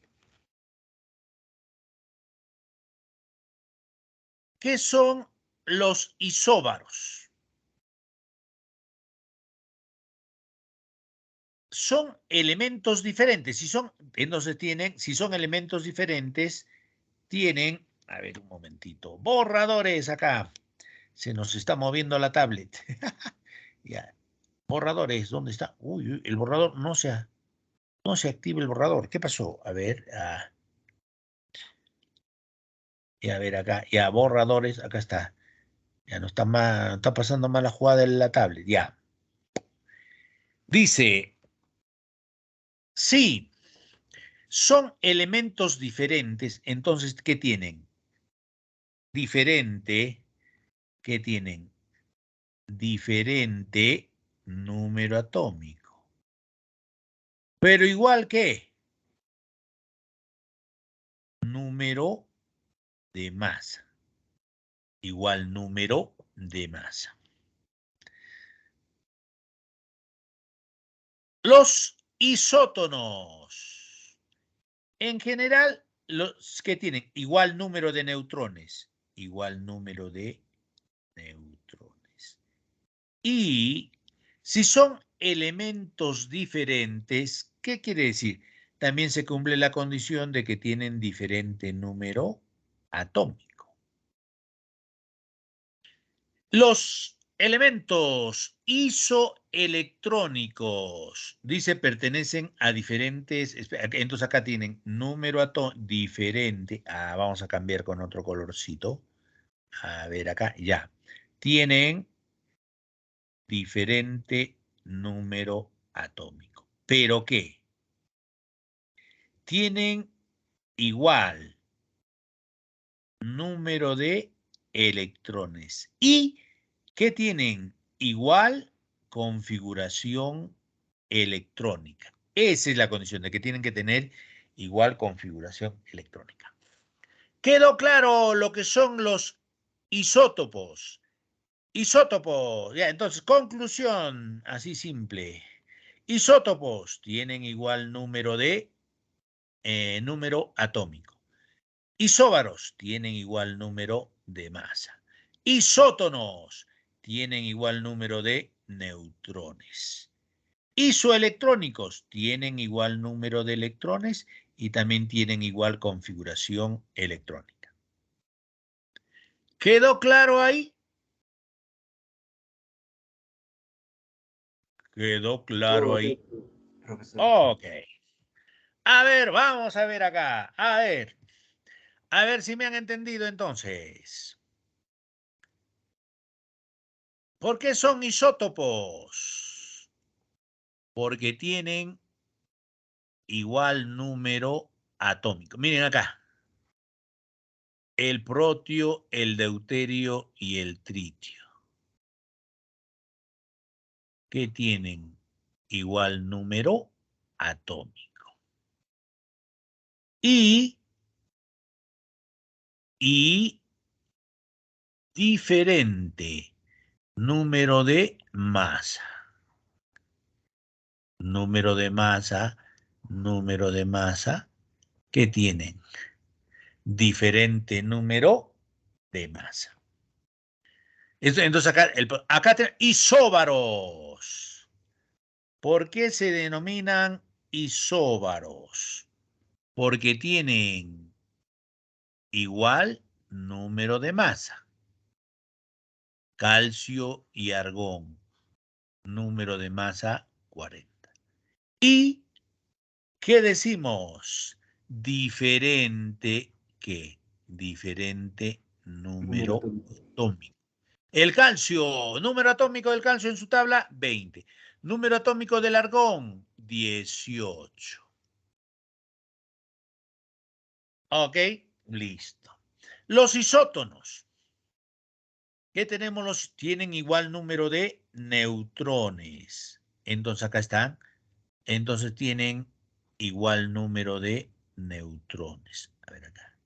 ¿Qué son los isóbaros? Son elementos diferentes. Entonces si son elementos diferentes, tienen, a ver un momentito, borradores acá. Se nos está moviendo la tablet. Ya. Borradores, ¿dónde está? Uy, el borrador no se activa el borrador. ¿Qué pasó? A ver, a ver acá, ya, borradores, acá está. Ya no está mal, está pasando mala jugada en la tablet, ya. Dice, sí, son elementos diferentes, entonces, ¿qué tienen? Diferente, ¿qué tienen? Diferente número atómico. Pero igual que número de masa. Igual número de masa. Los isótonos. En general, los que tienen igual número de neutrones. Igual número de neutrones. Y si son elementos diferentes, ¿qué quiere decir? También se cumple la condición de que tienen diferente número atómico. Los elementos isoelectrónicos, dice, pertenecen a diferentes, entonces acá tienen número atómico diferente. Vamos a cambiar con otro colorcito. A ver acá, ya. Tienen diferente número atómico. ¿Pero qué? tienen igual número de electrones y que tienen igual configuración electrónica. Esa es la condición de que tienen que tener igual configuración electrónica. ¿Quedó claro lo que son los isótopos? Isótopos, ya, entonces, conclusión, así simple. Isótopos tienen igual número de número atómico. Isóbaros tienen igual número de masa. Isótonos tienen igual número de neutrones. Isoelectrónicos tienen igual número de electrones y también tienen igual configuración electrónica. ¿Quedó claro ahí? ¿Quedó claro ahí? Profesor. Ok. A ver, vamos a ver acá. A ver si me han entendido entonces. ¿Por qué son isótopos? Porque tienen igual número atómico. Miren acá. El protio, el deuterio y el tritio. Que tienen igual número atómico. Y diferente número de masa. Número de masa, que tienen diferente número de masa. Entonces acá tenemos isóbaros. ¿Por qué se denominan isóbaros? Porque tienen igual número de masa. Calcio y argón. Número de masa 40. ¿Y qué decimos? Diferente, ¿qué? Diferente número atómico. El calcio, número atómico del calcio en su tabla, 20. Número atómico del argón, 18. Ok, listo. Los isótonos, ¿qué tenemos? Tienen igual número de neutrones. Entonces acá están. Entonces tienen igual número de neutrones. A ver acá.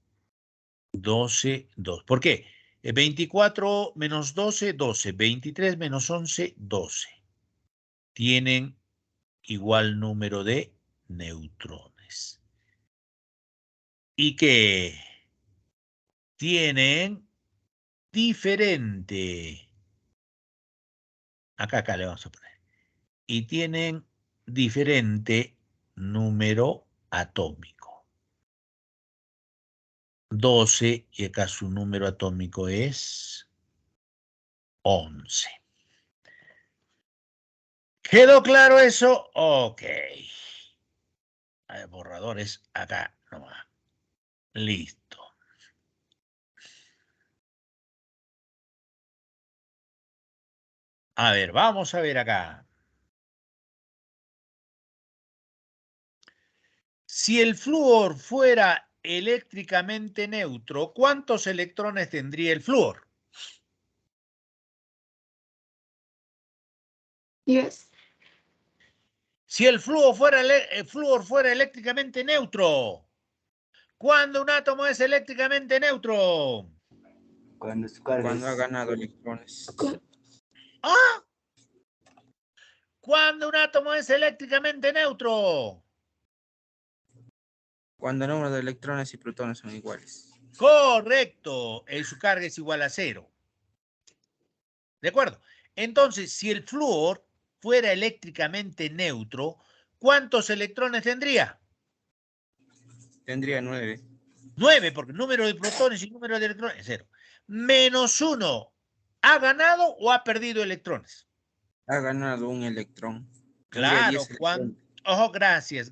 12, 2. ¿Por qué? 24 menos 12, 12. 23 menos 11, 12. Tienen igual número de neutrones. Y que tienen diferente. Acá le vamos a poner. Y tienen diferente número atómico. 12 y acá su número atómico es 11. ¿Quedó claro eso? Ok. Hay borradores acá nomás. Listo. A ver, vamos a ver acá. Si el flúor fuera eléctricamente neutro, ¿cuántos electrones tendría el flúor? 10. Si el flúor fuera eléctricamente neutro, ¿cuándo un átomo es eléctricamente neutro? Cuando su carga Cuando ha es ganado electrones. ¿Ah? ¿Cuándo un átomo es eléctricamente neutro? Cuando el número de electrones y protones son iguales. Correcto. Su carga es igual a 0. ¿De acuerdo? Entonces, si el flúor fuera eléctricamente neutro, ¿cuántos electrones tendría? Tendría 9. 9, porque el número de protones y número de electrones es 0. Menos 1. ¿Ha ganado o ha perdido electrones? Ha ganado un electrón. Tendría Claro, 10 electrones. ojo, gracias,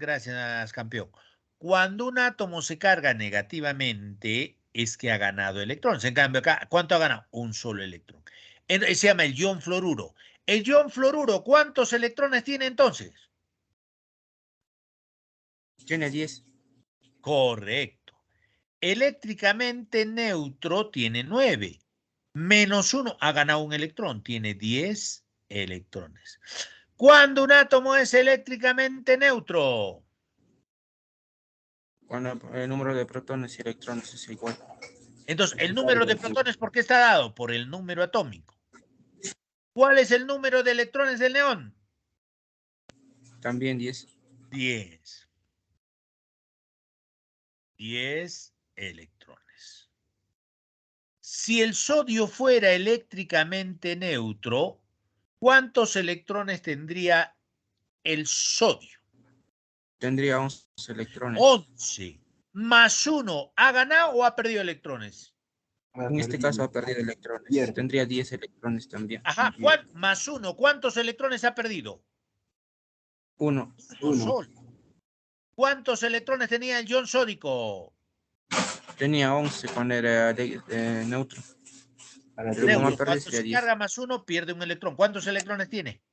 campeón. Cuando un átomo se carga negativamente, es que ha ganado electrones. En cambio, acá, ¿cuánto ha ganado? Un solo electrón. Se llama el ion fluoruro. El ion fluoruro, ¿cuántos electrones tiene entonces? Tiene 10. Correcto. Eléctricamente neutro tiene 9. Menos 1 ha ganado un electrón, tiene 10 electrones. ¿Cuándo un átomo es eléctricamente neutro? Cuando el número de protones y electrones es igual. Entonces, el número de protones, ¿por qué está dado? Por el número atómico. ¿Cuál es el número de electrones del neón? También 10. 10. 10 electrones. Si el sodio fuera eléctricamente neutro, ¿cuántos electrones tendría el sodio? Tendría 11 electrones. 11. Más 1, ¿ha ganado o ha perdido electrones? En este caso ha perdido electrones. Pierde. Tendría 10 electrones también. Ajá, más 1, ¿cuántos electrones ha perdido? 1. Uno solo. ¿Cuántos electrones tenía el ion sódico? Tenía 11 cuando era neutro. Para Pero como Neutro. ha perdido Cuando sería se 10. carga más 1, pierde un electrón. ¿Cuántos electrones tiene?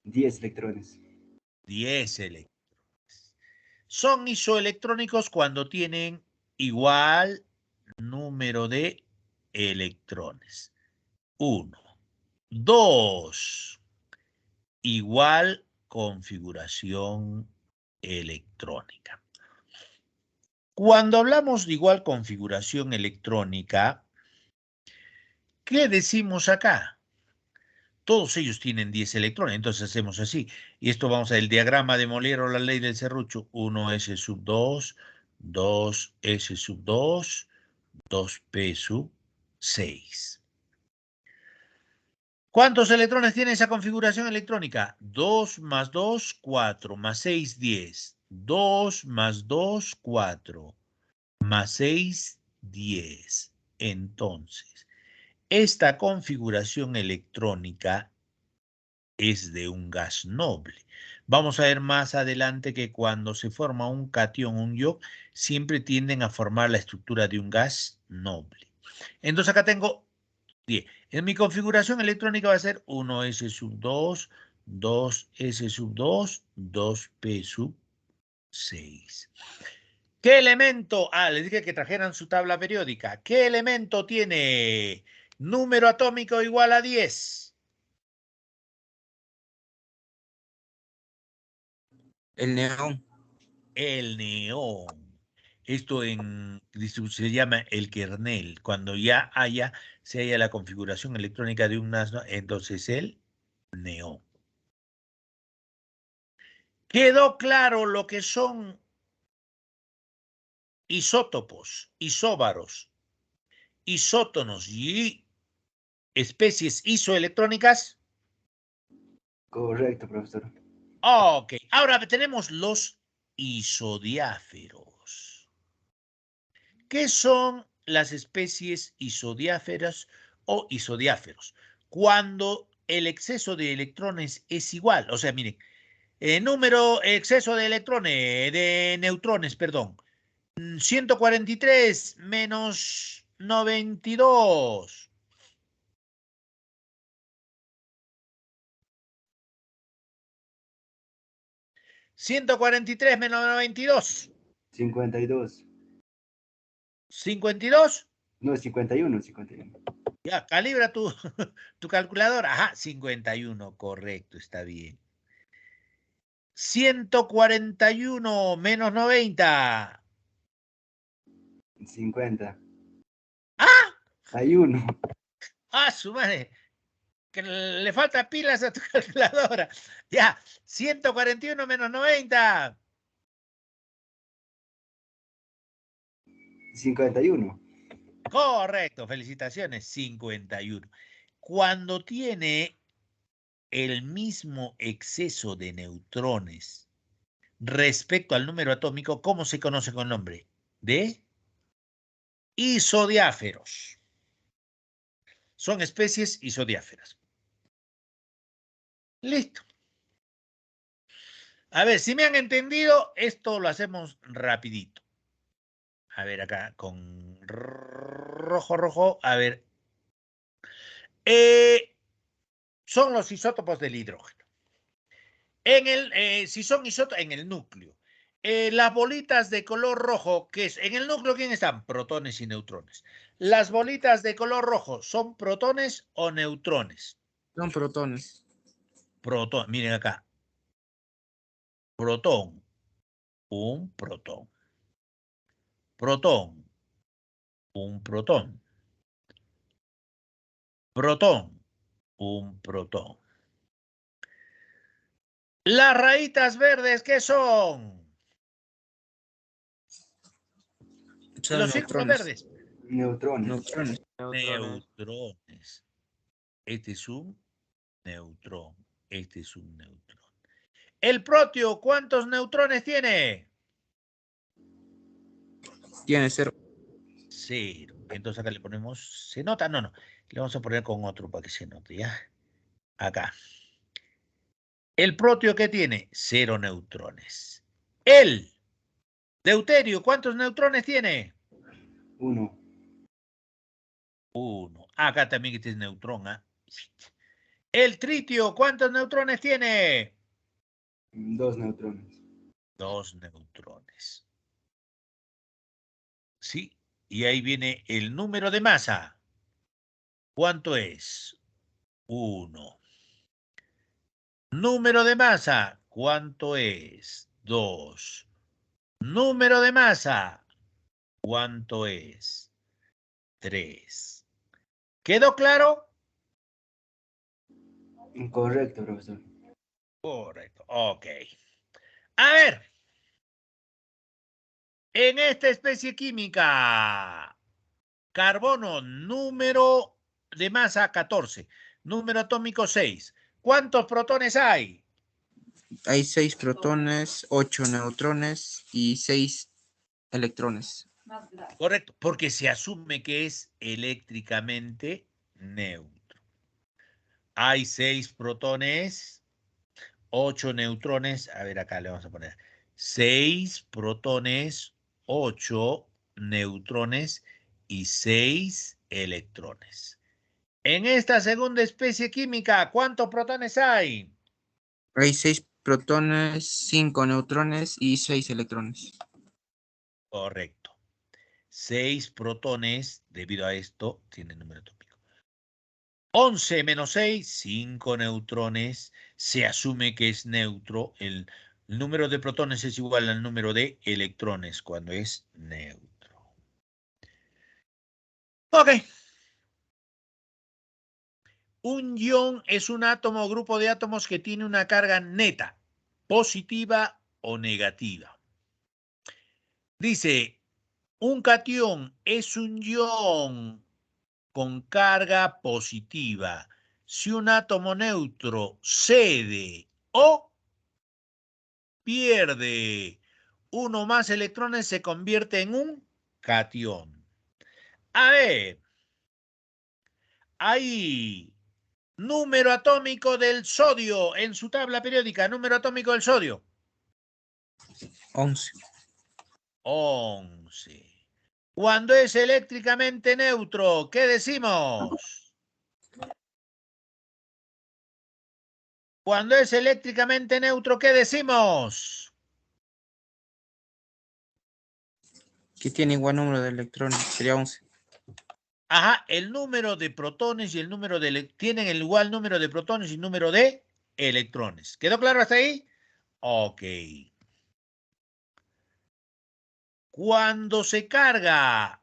10 electrones. 10 electrones. Son isoelectrónicos cuando tienen igual número de electrones. 1. 2. Igual configuración electrónica. Cuando hablamos de igual configuración electrónica, ¿qué decimos acá? Todos ellos tienen 10 electrones, entonces hacemos así. Y esto vamos a el diagrama de Moler o la ley del serrucho. 1s sub 2, 2s sub 2, 2p sub 6. ¿Cuántos electrones tiene esa configuración electrónica? 2 más 2, 4, más 6, 10. 2 más 2, 4, más 6, 10. Entonces, esta configuración electrónica es de un gas noble. Vamos a ver más adelante que cuando se forma un catión, un ion, siempre tienden a formar la estructura de un gas noble. Entonces acá tengo 10. En mi configuración electrónica va a ser 1s sub 2, 2s sub 2, 2p sub 6. ¿Qué elemento? Ah, les dije que trajeran su tabla periódica. ¿Qué elemento tiene número atómico igual a 10? El neón. El neón. Esto se llama el kernel. Cuando ya se haya la configuración electrónica de un NAS, entonces el neón. ¿Quedó claro lo que son isótopos, isóbaros, isótonos y especies isoelectrónicas? Correcto, profesor. Ok, ahora tenemos los isodiáferos. ¿Qué son las especies isodiáferas o isodiáferos? Cuando el exceso de electrones es igual, o sea, miren, exceso de electrones, de neutrones, perdón, 143 menos 92. 143 menos 92. 52. 52. No, 51, 51. Ya, calibra tu calculadora. Ajá, 51, correcto, está bien. 141 menos 90. 50. ¡Ah! Hay uno. ¡Ah, su madre! Que le falta pilas a tu calculadora. Ya, 141 menos 90. 51. Correcto, felicitaciones, 51. Cuando tiene el mismo exceso de neutrones respecto al número atómico, ¿cómo se conoce con el nombre? De isodiáferos. Son especies isodiáferas. Listo. A ver, si me han entendido, esto lo hacemos rapidito. A ver, acá con rojo, rojo. A ver. Son los isótopos del hidrógeno. Si son isótopos en el núcleo. las bolitas de color rojo, que es en el núcleo, ¿quién están? Protones y neutrones. Las bolitas de color rojo, ¿son protones o neutrones? Son protones. Protón, miren acá. Protón, un protón. Protón, un protón. Protón, un protón. Las rayitas verdes, ¿qué son? Son Los círculos neutrones. verdes. Neutrones. Neutrones. Neutrones. Neutrones. Este es un neutrón. Este es un neutrón. El protio, ¿cuántos neutrones tiene? Tiene 0. 0. Entonces acá le ponemos, ¿se nota? No, no. Le vamos a poner con otro para que se note, ¿ya? Acá. El protio, ¿qué tiene? 0 neutrones. El deuterio, ¿cuántos neutrones tiene? 1. 1. Acá también este es neutrón, ¿ah? El tritio, ¿cuántos neutrones tiene? 2 neutrones. 2 neutrones. ¿Sí? Y ahí viene el número de masa. ¿Cuánto es? 1. Número de masa. ¿Cuánto es? 2. Número de masa. ¿Cuánto es? 3. ¿Quedó claro? Correcto, profesor. Correcto. Ok. A ver. En esta especie química, carbono, número de masa 14, número atómico 6. ¿Cuántos protones hay? Hay 6 protones, 8 neutrones y 6 electrones. Correcto, porque se asume que es eléctricamente neutro. Hay 6 protones, 8 neutrones. A ver, acá le vamos a poner 6 protones, 8 neutrones y 6 electrones. En esta segunda especie química, ¿cuántos protones hay? Hay 6 protones, 5 neutrones y 6 electrones. Correcto. 6 protones, debido a esto, tiene número atómico. 11 menos 6, 5 neutrones. Se asume que es neutro. El número de protones es igual al número de electrones cuando es neutro. Ok. Un ion es un átomo o grupo de átomos que tiene una carga neta, positiva o negativa. Dice, un catión es un ion con carga positiva si un átomo neutro cede o pierde uno más electrones, se convierte en un catión. A ver, ahí, número atómico del sodio en su tabla periódica, número atómico del sodio. 11. 11. Cuando es eléctricamente neutro, ¿qué decimos? Cuando es eléctricamente neutro, ¿qué decimos? Que tiene igual número de electrones. Sería 11. Ajá, el número de protones y el número de... tienen el igual número de protones y número de electrones. ¿Quedó claro hasta ahí? Ok. Cuando se carga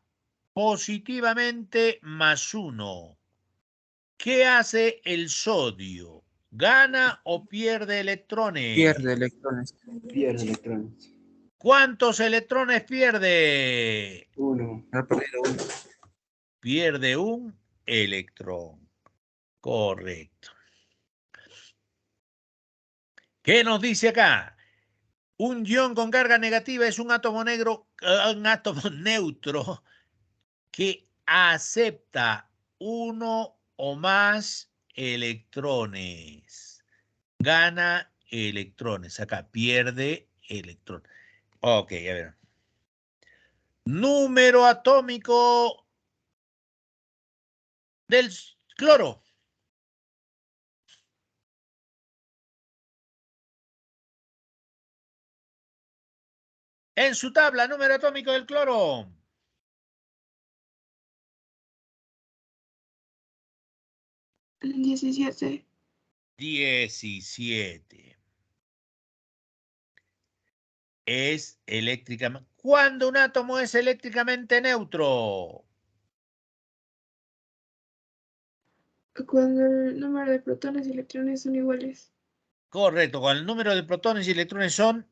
positivamente +1, ¿qué hace el sodio? ¿Gana o pierde electrones? Pierde electrones. Pierde electrones. ¿Cuántos electrones pierde? 1. Ha perdido 1. Pierde un electrón. Correcto. ¿Qué nos dice acá? Un ion con carga negativa es un átomo negro, un átomo neutro que acepta uno o más electrones. Gana electrones. Acá pierde electrones. Ok, a ver. Número atómico del cloro. En su tabla, número atómico del cloro. El 17. 17. Es eléctricamente. ¿Cuándo un átomo es eléctricamente neutro? Cuando el número de protones y electrones son iguales. Correcto, cuando el número de protones y electrones son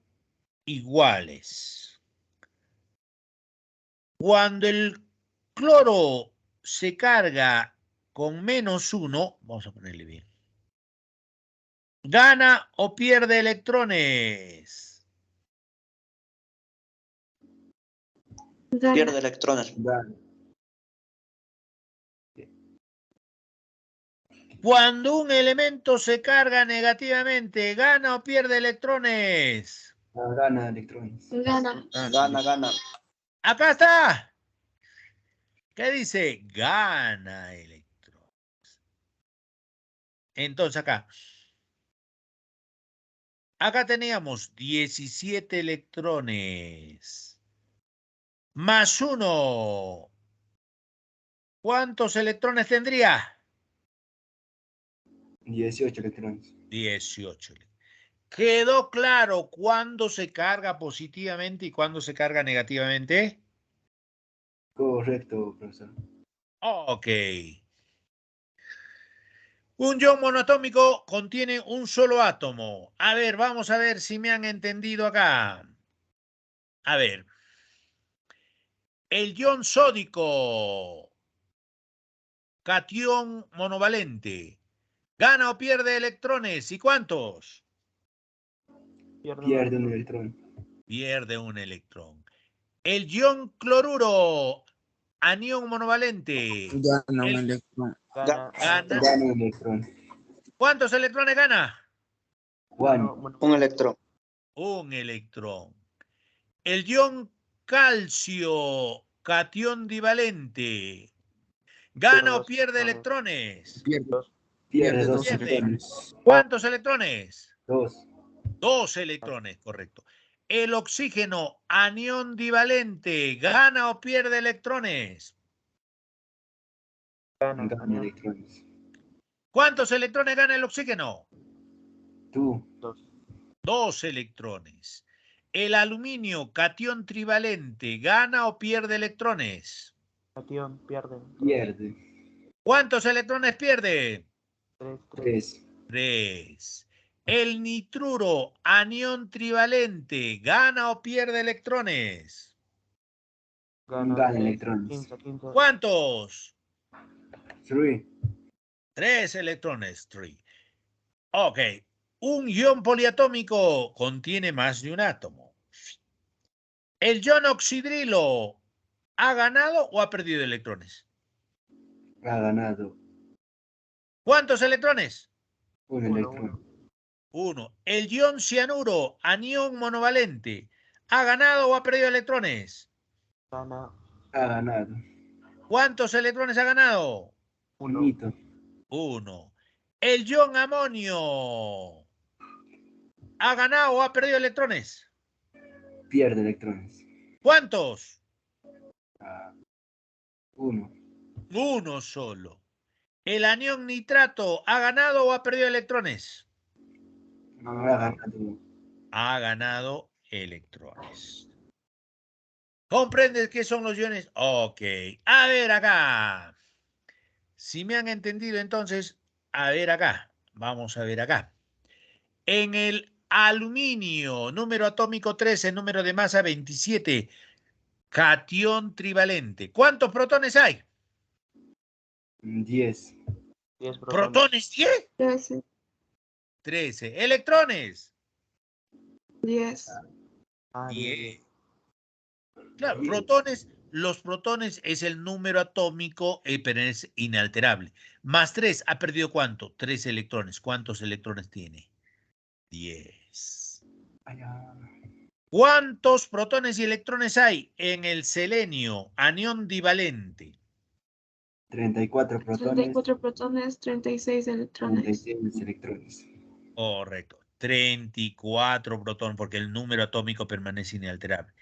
iguales. Cuando el cloro se carga con -1, vamos a ponerle bien, ¿gana o pierde electrones? Gana. Pierde electrones. Gana. Cuando un elemento se carga negativamente, ¿gana o pierde electrones? Gana electrones. Gana. Gana. Acá está. ¿Qué dice? Gana electrones. Entonces acá teníamos 17 electrones. Más 1. ¿Cuántos electrones tendría? 18 electrones. 18. ¿Quedó claro cuándo se carga positivamente y cuándo se carga negativamente? Correcto, profesor. Ok. Un ion monoatómico contiene un solo átomo. A ver, vamos a ver si me han entendido acá. A ver. El ion sódico, catión monovalente, ¿gana o pierde electrones? ¿Y cuántos? Pierde un electrón. Pierde un electrón. El ion cloruro, anión monovalente, Gana un electrón. gana. Gana un electrón. ¿Cuántos electrones gana? Un electrón. Un electrón. El ion calcio, catión divalente, ¿gana o pierde electrones? Pierde dos Pierde. electrones. ¿Cuántos electrones? 2. 2 electrones, correcto. El oxígeno, anión divalente, ¿gana o pierde electrones? Gana electrones. ¿Cuántos electrones gana el oxígeno? Tú. 2 electrones. El aluminio, catión trivalente, ¿gana o pierde electrones? Pierde. ¿Cuántos electrones pierde? 3. 3. El nitruro, anión trivalente, ¿gana o pierde electrones? Gana electrones. ¿Cuántos? 3. 3 electrones. 3. Ok. Un ion poliatómico contiene más de un átomo. ¿El ion oxidrilo ha ganado o ha perdido electrones? Ha ganado ¿Cuántos electrones? un electrón. 1. ¿El ion cianuro, anión monovalente, ha ganado o ha perdido electrones? Ha ganado. ¿Cuántos electrones ha ganado? Unito. 1. ¿El ion amonio ha ganado o ha perdido electrones? Pierde electrones. ¿Cuántos? 1. 1 solo. ¿El anión nitrato ha ganado o ha perdido electrones? Ha ganado. Ha ganado electrones. ¿Comprendes qué son los iones? Ok. A ver acá. Si me han entendido entonces, a ver acá. Vamos a ver acá. En el aluminio, número atómico 13, número de masa 27, catión trivalente. ¿Cuántos protones hay? 10. ¿Protones 10? 13. 13. ¿Electrones? 10. 10. Claro, protones, los protones es el número atómico, pero es inalterable. Más 3, ¿ha perdido cuánto? 3 electrones. ¿Cuántos electrones tiene? 10. ¿Cuántos protones y electrones hay en el selenio, anión divalente? 34 protones. 34 protones, 36 electrones. 36 electrones. Correcto. 34 protones, porque el número atómico permanece inalterable.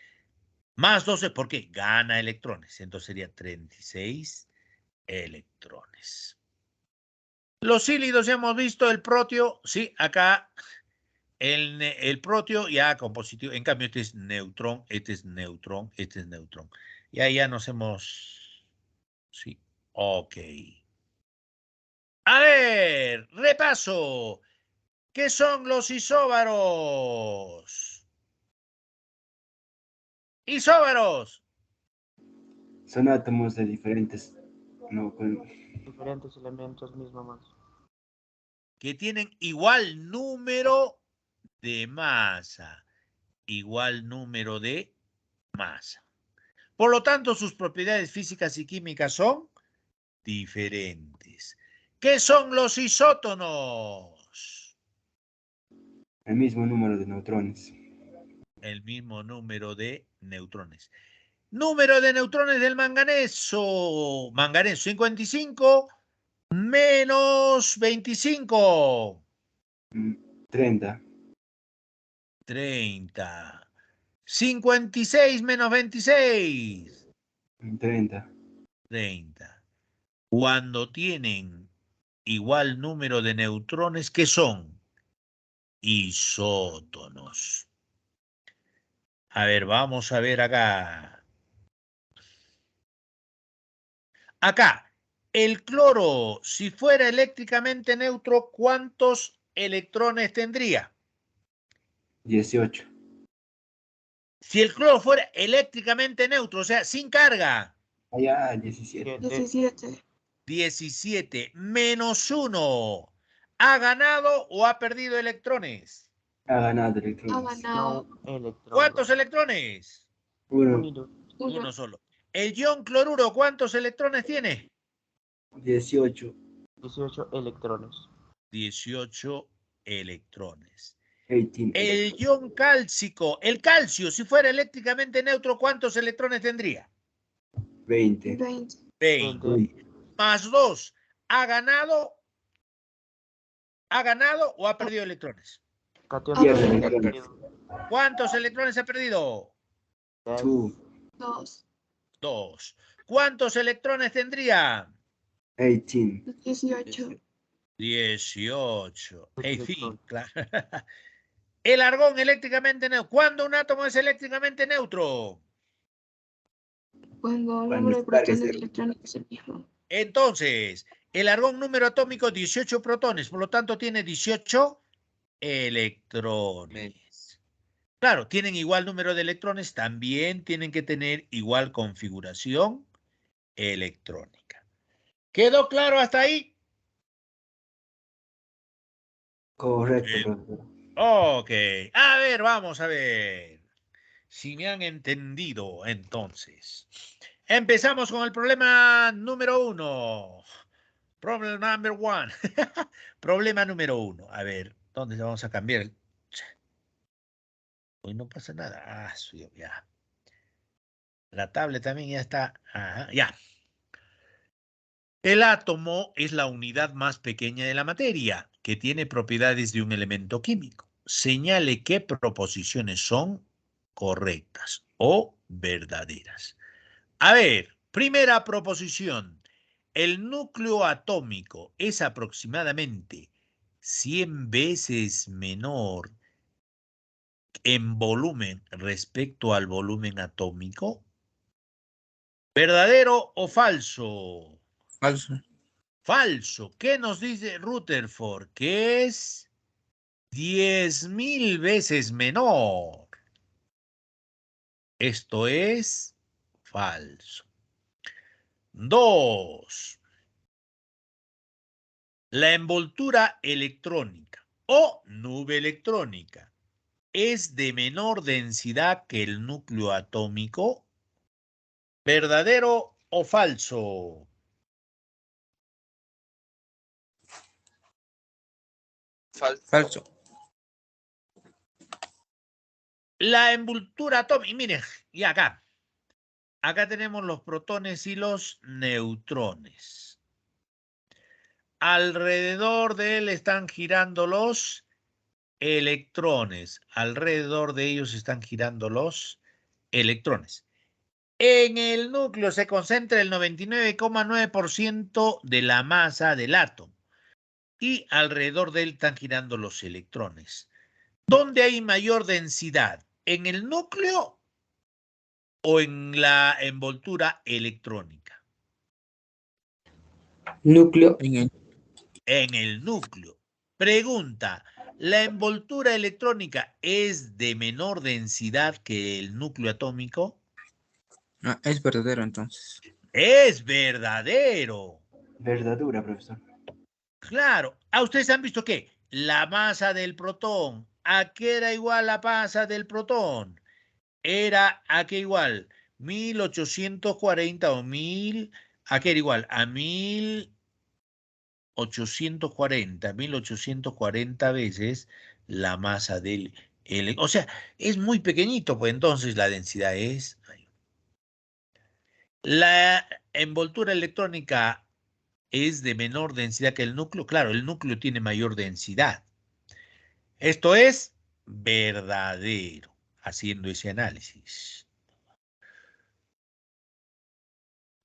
Más 12, ¿por qué? Gana electrones. Entonces sería 36 electrones. Los sílidos ya hemos visto, el protio, sí, acá el protio ya con positivo. En cambio, este es neutrón, este es neutrón, este es neutrón. Y ahí ya nos hemos... Sí, ok. A ver, repaso. ¿Qué son los isóbaros? Isóbaros. Son átomos de diferentes. No, con- Diferentes elementos, misma masa. Que tienen igual número de masa. Igual número de masa. Por lo tanto, sus propiedades físicas y químicas son diferentes. ¿Qué son los isótonos? el mismo número de neutrones. El mismo número de neutrones. Número de neutrones del manganeso. Manganeso 55 menos 25. 30. 30. 56 menos 26. 30. 30. Cuando tienen igual número de neutrones, ¿qué son? Isótonos. A ver, vamos a ver acá. Acá, el cloro, si fuera eléctricamente neutro, ¿cuántos electrones tendría? 18. Si el cloro fuera eléctricamente neutro, o sea, sin carga, Allá, 17. 17. 17 menos 1. ¿Ha ganado o ha perdido electrones? Ha ganado Ha electrones. ganado ¿Cuántos electrones? 1. Uno solo. El ion cloruro, ¿cuántos electrones tiene? 18. 18 electrones. 18 electrones. 18 El electrones. ion cálcico, el calcio, si fuera eléctricamente neutro, ¿cuántos electrones tendría? 20. 20. 20. Uy, Más 2. ¿Ha ganado o ha perdido electrones? pierde electrones. ¿Cuántos electrones ha perdido? 2. 2. 2. ¿Cuántos electrones tendría? 18. 18. 18. En fin, claro. El argón eléctricamente neutro. ¿Cuándo un átomo es eléctricamente neutro? Cuando el Cuando número de su carga es protones y cero. electrones es el mismo. Entonces, el argón número atómico 18 protones, por lo tanto tiene 18 electrones. Claro, tienen igual número de electrones, también tienen que tener igual configuración electrónica. ¿Quedó claro hasta ahí? Correcto, profesor. Ok, a ver, vamos a ver si me han entendido entonces. Empezamos con el problema número 1. Problem number 1. Problema número 1. A ver, ¿dónde le vamos a cambiar? Hoy no pasa nada. Ah, suyo, ya. La tablet también ya está. Ajá, ya. El átomo es la unidad más pequeña de la materia, que tiene propiedades de un elemento químico. Señale qué proposiciones son correctas o verdaderas. A ver, primera proposición. El núcleo atómico es aproximadamente 100 veces menor en volumen respecto al volumen atómico. ¿Verdadero o falso? Falso. Falso. ¿Qué nos dice Rutherford? Que es 10.000 veces menor. Esto es falso. 2. La envoltura electrónica o nube electrónica es de menor densidad que el núcleo atómico. ¿Verdadero o falso? Falso. La envoltura atómica, miren, y acá tenemos los protones y los neutrones. Alrededor de él están girando los electrones. Alrededor de ellos están girando los electrones. En el núcleo se concentra el 99,9% de la masa del átomo y alrededor de él están girando los electrones. ¿Dónde hay mayor densidad? ¿En el núcleo o en la envoltura electrónica? Núcleo. En el núcleo. Pregunta, ¿la envoltura electrónica es de menor densidad que el núcleo atómico? No, es verdadero entonces. Es verdadero. Verdadura, profesor. Claro. ¿A ustedes han visto qué? La masa del protón. ¿A qué era igual la masa del protón? Era a qué igual, 1840 o 1000, ¿a qué era igual? A 1840 veces la masa del o sea, es muy pequeñito, pues entonces la densidad es. La envoltura electrónica es de menor densidad que el núcleo. Claro, el núcleo tiene mayor densidad. Esto es verdadero, haciendo ese análisis.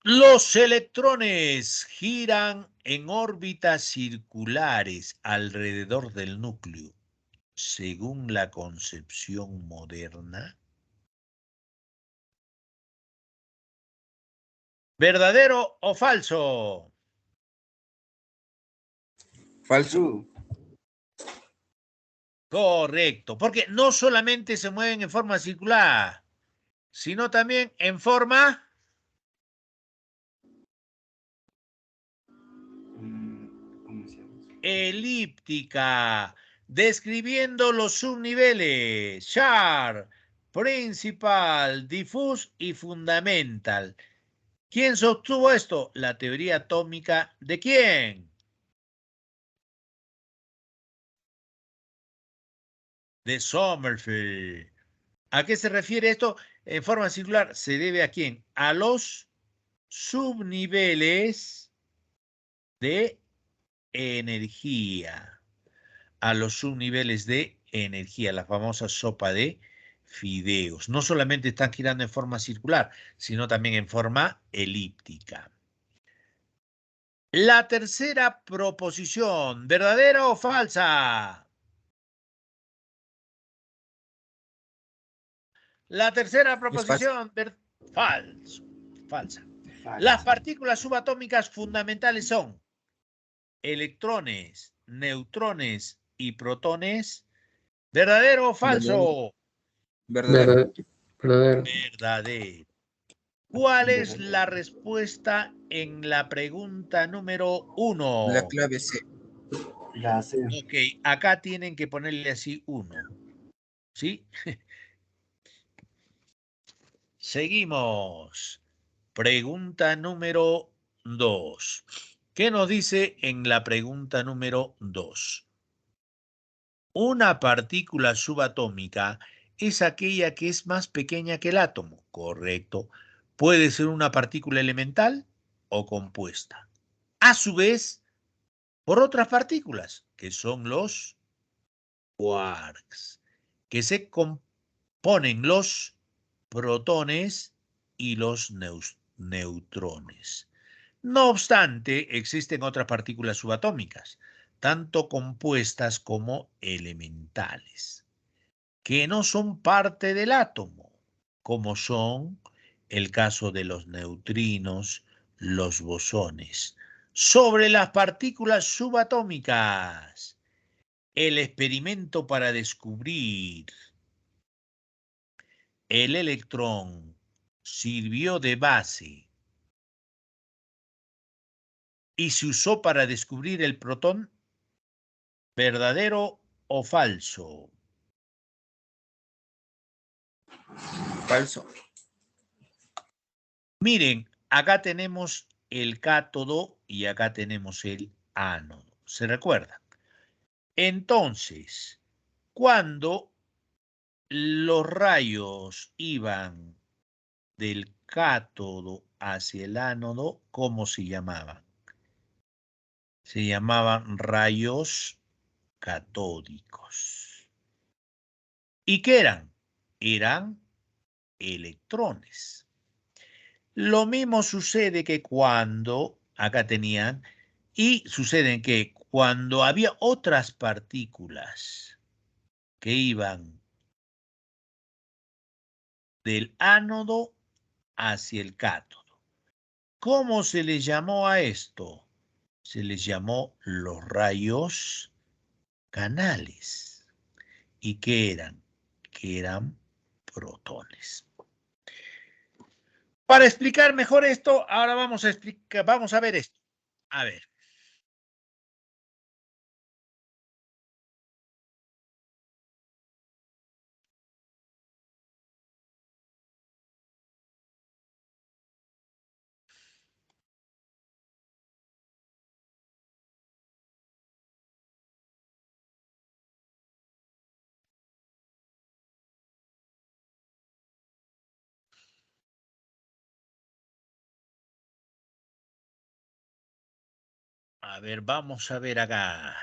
Los electrones giran en órbitas circulares alrededor del núcleo, según la concepción moderna. ¿Verdadero o falso? Falso. True. Correcto, porque no solamente se mueven en forma circular, sino también en forma ¿Cómo se llama? elíptica, describiendo los subniveles Char, principal, difus y fundamental. ¿Quién sostuvo esto? La teoría atómica ¿de quién? De Sommerfeld. ¿A qué se refiere esto? En forma circular, ¿se debe a quién? A los subniveles de energía. A los subniveles de energía, la famosa sopa de fideos. No solamente están girando en forma circular, sino también en forma elíptica. La tercera proposición, ¿verdadera o falsa? La tercera Es falso. proposición, falso, falsa. Las Falso. partículas subatómicas fundamentales son electrones, neutrones y protones. ¿Verdadero o falso? Verdadero. Verdadero. Verdadero. ¿Cuál es Verdadero. la respuesta en la pregunta número La 1? clave C. La C. Ok, acá tienen que ponerle así 1. ¿Sí? Seguimos. Pregunta número 2. ¿Qué nos dice en la pregunta número 2? Una partícula subatómica es aquella que es más pequeña que el átomo. Correcto. Puede ser una partícula elemental o compuesta. A su vez, por otras partículas, que son los quarks, que se componen los protones y los neutrones. No obstante, existen otras partículas subatómicas, tanto compuestas como elementales, que no son parte del átomo, como son el caso de los neutrinos, los bosones. Sobre las partículas subatómicas, el experimento para descubrir el electrón sirvió de base y se usó para descubrir el protón. ¿Verdadero o falso? Falso. Miren, acá tenemos el cátodo y acá tenemos el ánodo. ¿Se recuerdan? Entonces, cuando los rayos iban del cátodo hacia el ánodo, ¿cómo se llamaban? Se llamaban rayos catódicos. ¿Y qué eran? Eran electrones. Lo mismo sucede que cuando, acá tenían, y sucede que cuando había otras partículas que iban del ánodo hacia el cátodo. ¿Cómo se le llamó a esto? Se les llamó los rayos canales. ¿Y qué eran? Que eran protones. Para explicar mejor esto, ahora vamos a ver esto. A ver. A ver, vamos a ver acá.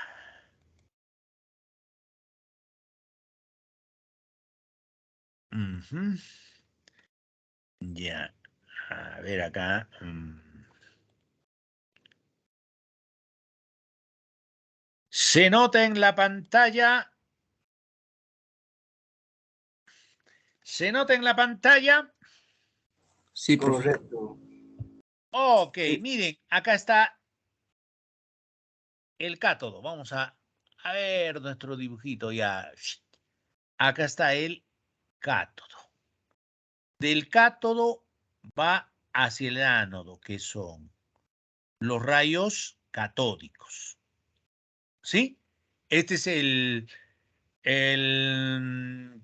Ya, a ver acá. Se nota en la pantalla. ¿Se nota en la pantalla? Sí, profe. Correcto. Ok, Sí. miren, acá está el cátodo. Vamos a ver nuestro dibujito ya. Acá está el cátodo. Del cátodo va hacia el ánodo, que son los rayos catódicos. ¿Sí? Este es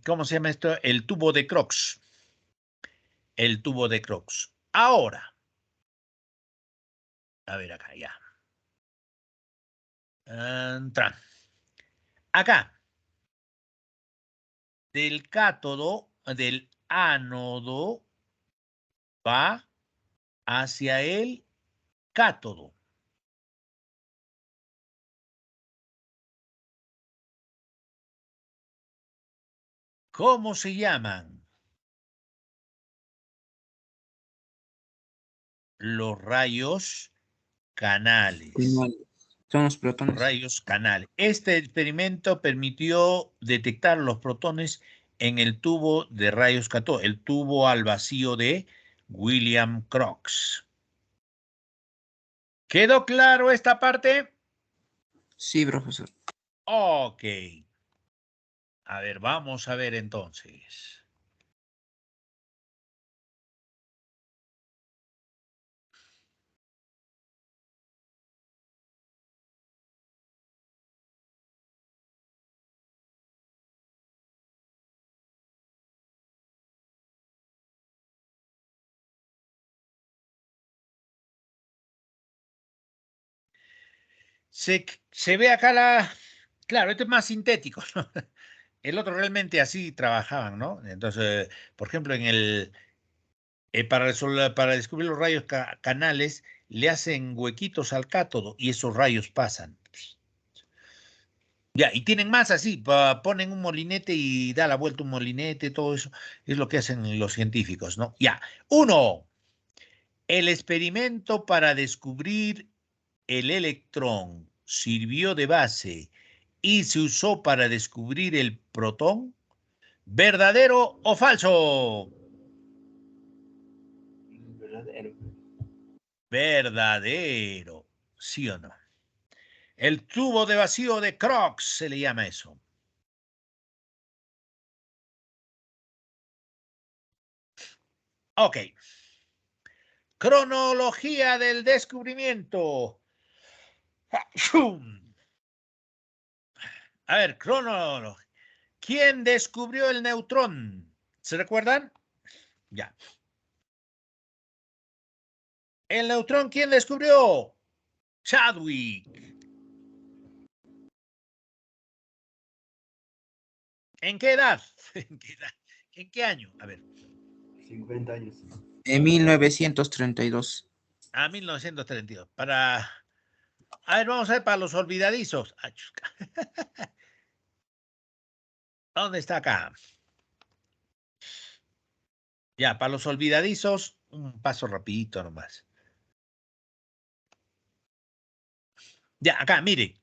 ¿cómo se llama esto? El tubo de Crookes. El tubo de Crookes. Ahora, a ver acá ya. Entra. Acá, del cátodo, del ánodo, va hacia el cátodo. ¿Cómo se llaman? Los rayos canales. Son los protones. Rayos canales. Este experimento permitió detectar los protones en el tubo de rayos catódicos, el tubo al vacío de William Crookes. ¿Quedó claro esta parte? Sí, profesor. Ok. A ver, vamos a ver entonces. Se ve acá la... Claro, este es más sintético, ¿no? El otro realmente así trabajaban, ¿no? Entonces, por ejemplo, para descubrir los rayos canales, le hacen huequitos al cátodo y esos rayos pasan. Ya, y tienen más así, ponen un molinete y da la vuelta un molinete, todo eso es lo que hacen los científicos, ¿no? Ya, 1. El experimento para descubrir el electrón sirvió de base y se usó para descubrir el protón. ¿Verdadero o falso? Verdadero. Verdadero, ¿sí o no? El tubo de vacío de Crookes se le llama eso. Ok. Cronología del descubrimiento. A ver, cronología. ¿Quién descubrió el neutrón? ¿Se recuerdan? Ya. ¿El neutrón quién descubrió? Chadwick. ¿En qué edad? ¿En qué edad? ¿En qué año? A ver. 50 años. En 1932. A 1932. A ver, vamos a ver para los olvidadizos. ¿Dónde está acá? Ya, para los olvidadizos, un paso rapidito nomás. Ya, acá, miren.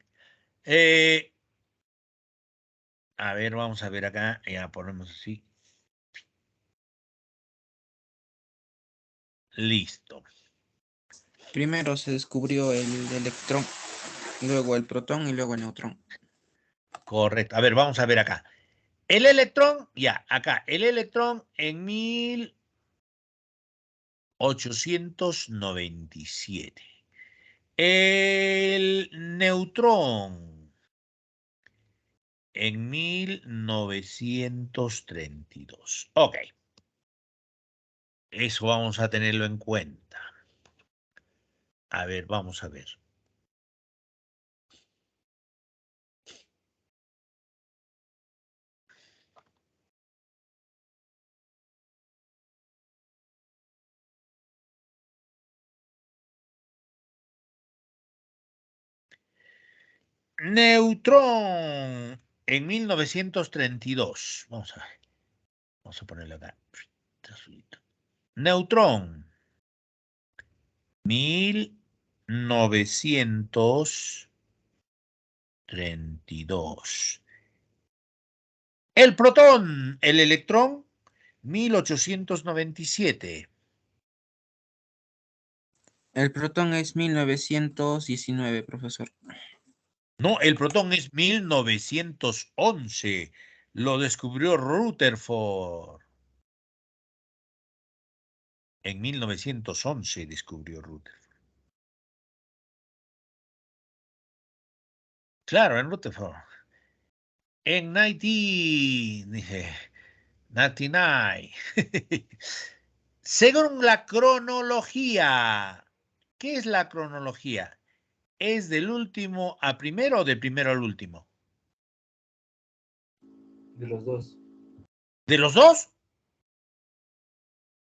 A ver, vamos a ver acá. Ya ponemos así. Listo. Primero se descubrió el electrón, luego el protón y luego el neutrón. Correcto. A ver, vamos a ver acá. El electrón, ya, acá. El electrón en 1897. El neutrón en 1932. Ok. Eso vamos a tenerlo en cuenta. A ver, vamos a ver. Neutrón en 1932. Vamos a ver. Vamos a ponerlo acá. Neutrón. 1932. El protón, el electrón, 1897. El protón es 1919, profesor. No, el protón es 1911. Lo descubrió Rutherford. En 1911 descubrió Rutherford. Claro, en Rutherford. En 99. Según la cronología, ¿qué es la cronología? ¿Es del último a primero o del primero al último? De los dos. ¿De los dos?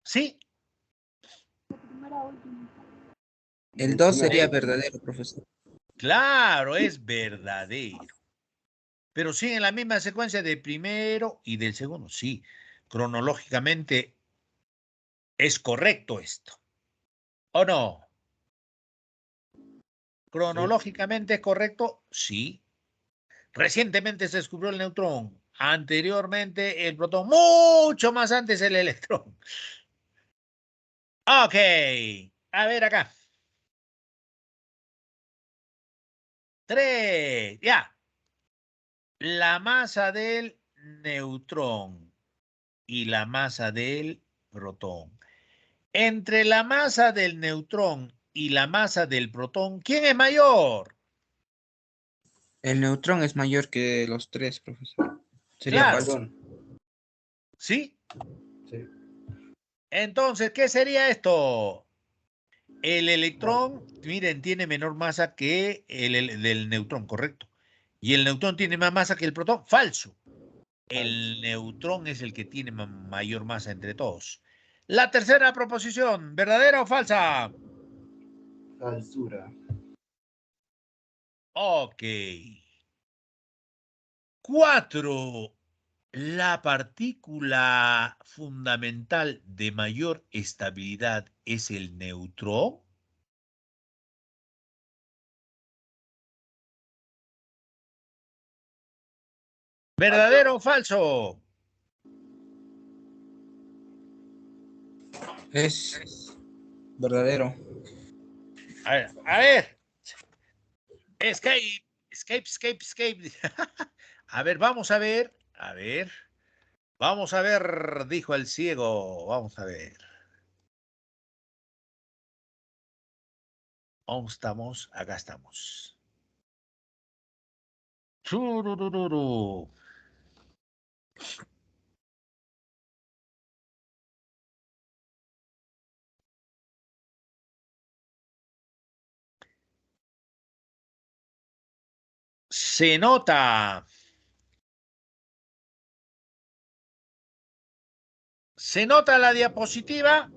¿Sí? El 2 sería verdadero, profesor. Claro, es verdadero. Pero sí en la misma secuencia del primero y del segundo. Sí, cronológicamente es correcto esto. ¿O no? ¿Cronológicamente es correcto? Sí. Recientemente se descubrió el neutrón. Anteriormente el protón. Mucho más antes el electrón. Ok. A ver acá. 3. Ya. La masa del neutrón y la masa del protón. Entre la masa del neutrón y la masa del protón, ¿quién es mayor? El neutrón es mayor que los tres, profesor. Sería Claro. falso. ¿Sí? Sí. Entonces, ¿qué sería esto? El electrón, miren, tiene menor masa que el del neutrón, correcto. Y el neutrón tiene más masa que el protón, falso. El neutrón es el que tiene mayor masa entre todos. La tercera proposición, ¿verdadera o falsa? Falsura. Ok. 4. La partícula fundamental de mayor estabilidad es el neutrón. ¿Verdadero o falso? Es verdadero. A ver. Escape. A ver, vamos a ver. A ver. Vamos a ver, dijo el ciego. Vamos a ver. ¿Dónde estamos? Acá estamos. Chururururu. Se nota. ¿Se nota la diapositiva?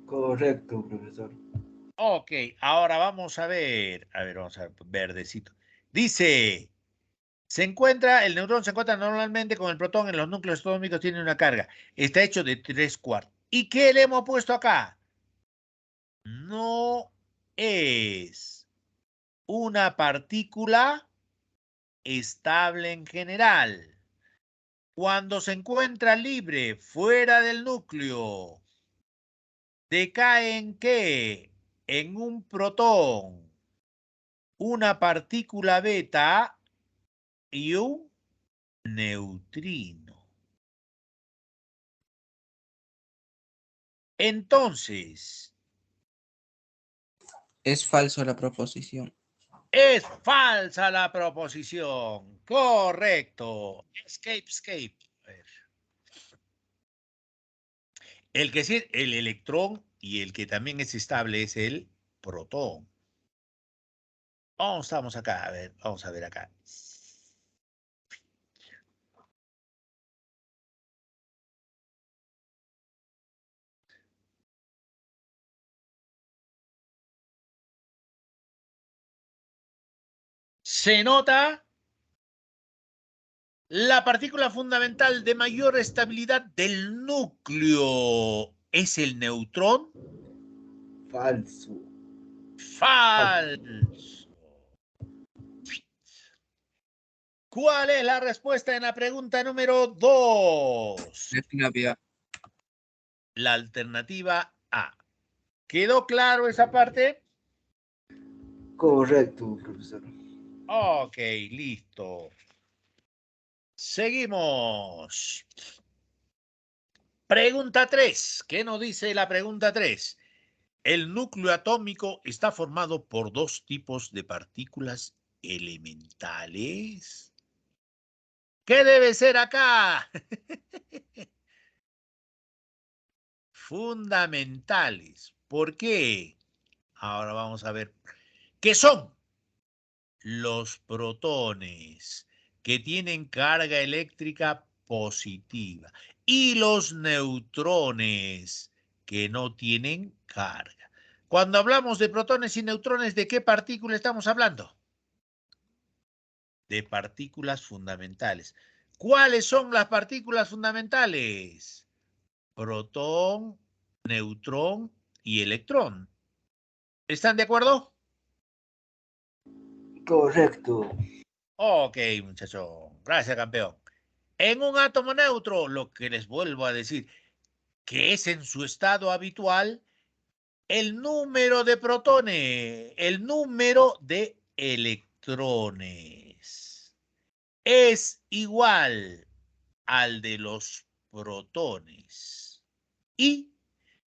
Correcto, profesor. Ok, ahora vamos a ver. A ver, vamos a ver, verdecito. Dice, el neutrón se encuentra normalmente con el protón en los núcleos atómicos, tiene una carga. Está hecho de 3/4. ¿Y qué le hemos puesto acá? no es una partícula estable en general. Cuando se encuentra libre fuera del núcleo, ¿decae en qué? En un protón, una partícula beta y un neutrino. Entonces, Es falso la proposición. es falsa la proposición. Correcto. Escape. A ver. El que sí es el electrón y el que también es estable es el protón. Estamos acá, a ver, vamos a ver acá. Se nota la partícula fundamental de mayor estabilidad del núcleo. ¿Es el neutrón? Falso. Falso. ¿Cuál es la respuesta en la pregunta número 2? Alternativa. La alternativa A. ¿Quedó claro esa parte? Correcto, profesor. Ok, listo. Seguimos. Pregunta 3. ¿Qué nos dice la pregunta 3? El núcleo atómico está formado por dos tipos de partículas elementales. ¿Qué debe ser acá? Fundamentales. ¿Por qué? Ahora vamos a ver. ¿Qué son? Los protones, que tienen carga eléctrica positiva, y los neutrones, que no tienen carga. Cuando hablamos de protones y neutrones, ¿de qué partícula estamos hablando? De partículas fundamentales. ¿Cuáles son las partículas fundamentales? Protón, neutrón y electrón. ¿Están de acuerdo? Correcto. Ok, muchacho. Gracias, campeón. En un átomo neutro, lo que les vuelvo a decir, que es en su estado habitual, el número de protones, el número de electrones es igual al de los protones. Y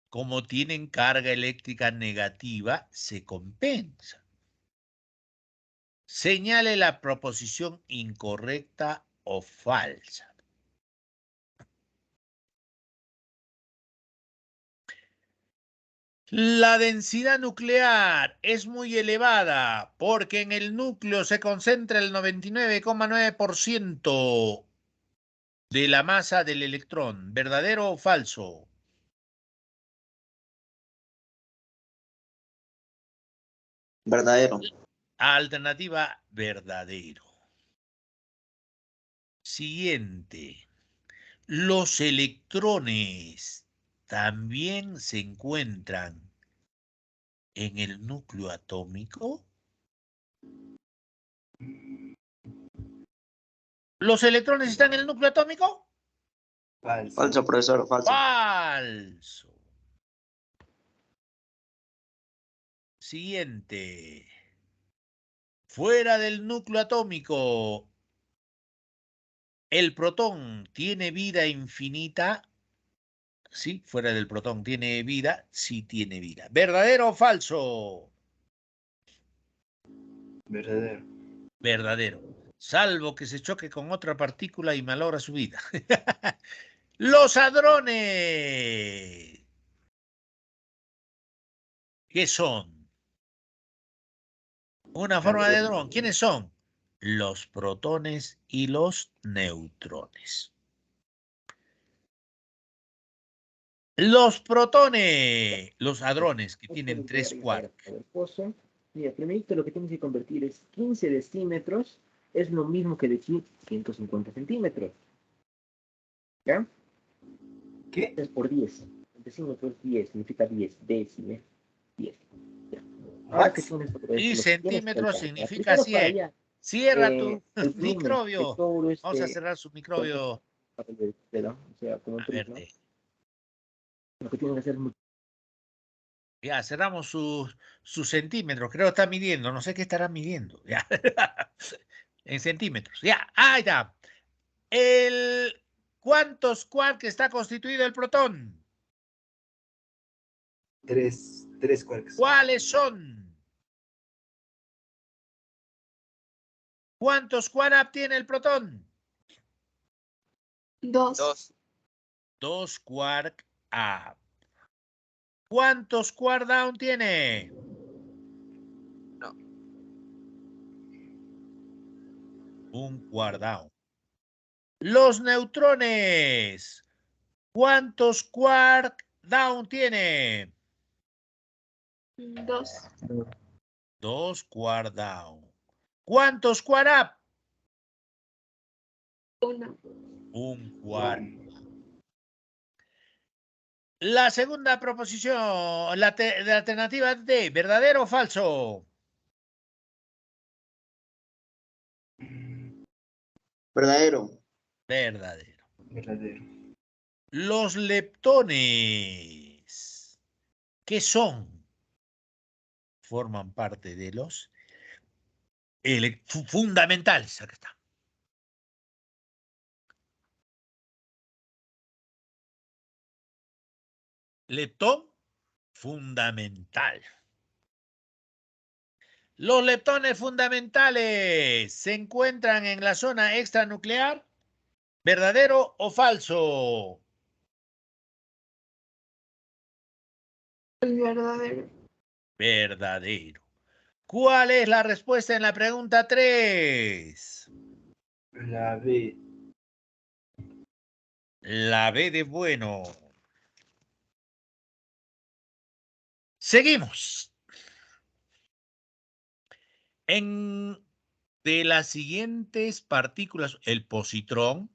como tienen carga eléctrica negativa, se compensa. Señale la proposición incorrecta o falsa. La densidad nuclear es muy elevada porque en el núcleo se concentra el 99,9% de la masa del electrón. ¿Verdadero o falso? Verdadero. Alternativa verdadero. Siguiente. Los electrones también se encuentran en el núcleo atómico. ¿Los electrones están en el núcleo atómico? Falso. Falso, profesor, falso. Falso. Siguiente. Fuera del núcleo atómico, ¿el protón tiene vida infinita? Sí, fuera del protón tiene vida, sí tiene vida. ¿Verdadero o falso? Verdadero. Verdadero. Salvo que se choque con otra partícula y malogra su vida. Los hadrones. ¿Qué son? Una forma de hadrón. ¿Quiénes son? Los protones y los neutrones. Los protones, los hadrones que tienen 3 quarks. Mira, primerito lo que tienes que convertir es 15 decímetros, es lo mismo que decir 150 centímetros. ¿Ya? ¿Qué? Es por 10. Decímetros 10, significa 10, décime. 10. Ya. Ahora What? que tienes Y todo esto, lo que tienes que centímetros hacer, significa primero para 100. allá, Cierra el tu volumen de microbio. todo Vamos a cerrar su microbio. o sea, como A un prisma, verte. lo que tienes que hacer es Ya, cerramos sus centímetros. Creo que está midiendo. No sé qué estará midiendo. Ya. En centímetros. Ya, ahí está. ¿Cuántos quarks está constituido el protón? 3 quarks. ¿Cuáles son? ¿Cuántos quark tiene el protón? 2. 2. 2 quark up. ¿Cuántos quark down tiene? No. 1 quark down. Los neutrones. ¿Cuántos quark down tiene? 2. 2 quark down. ¿Cuántos quark up? 1. 1 quark. La segunda proposición, la alternativa D, ¿verdadero o falso? Verdadero. Verdadero. Verdadero. Los leptones, ¿qué son? Forman parte de los fundamentales. Acá está. Leptón fundamental. Los leptones fundamentales se encuentran en la zona extranuclear. ¿Verdadero o falso? Verdadero. Verdadero. ¿Cuál es la respuesta en la pregunta 3? La B. La B de bueno. Seguimos. De las siguientes partículas, el positrón,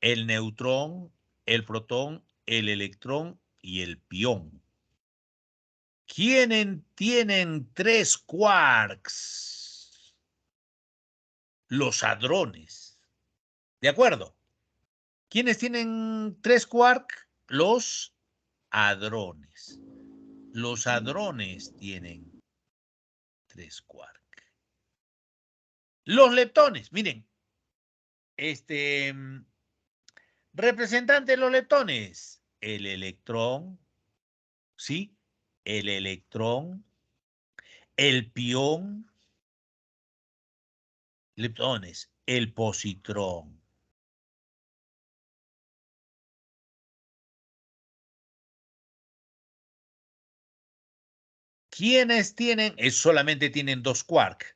el neutrón, el protón, el electrón y el pión. ¿Quiénes tienen 3 quarks? Los hadrones. ¿De acuerdo? ¿Quiénes tienen 3 quarks? Los hadrones. Los hadrones tienen 3 quarks. Los leptones, miren. Representante de los leptones. El electrón, ¿sí? El electrón, el pión, leptones, el positrón. ¿Quiénes tienen? Solamente tienen 2 quarks.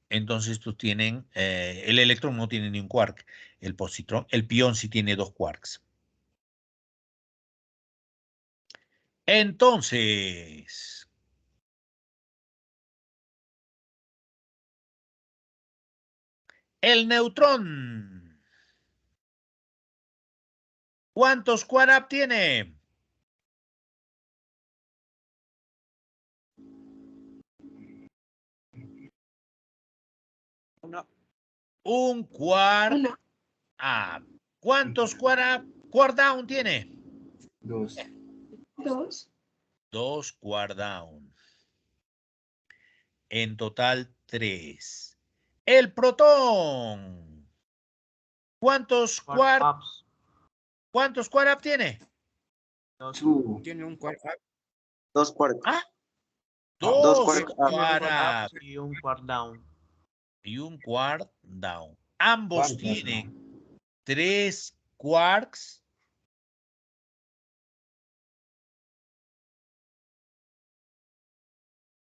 Entonces estos tienen, el electrón no tiene ni un quark. El positrón, el pión sí tiene 2 quarks. Entonces, el neutrón. ¿Cuántos quarks tiene? Un quark 1. up. ¿Cuántos quark down tiene? 2. 2. 2 quark down. En total 3. El protón. ¿Cuántos quark up tiene? 2. Tiene un quark up. 2 quarks. ¿Ah? 2 2 quarks. quark up Y un quark down. y un quark down. Ambos ¿Cuántos, tienen 3 quarks.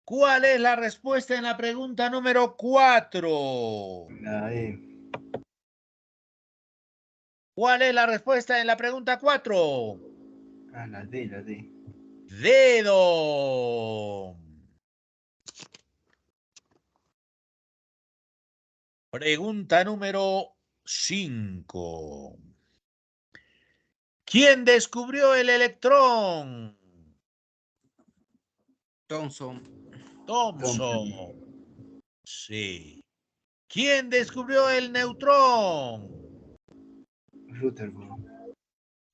¿Cuál es la respuesta en la pregunta número 4? La E. ¿Cuál es la respuesta en la pregunta 4? Ah, la D, la D. Dedo. Pregunta número 5. ¿Quién descubrió el electrón? Thomson. Thomson. Sí. ¿Quién descubrió el neutrón? Rutherford.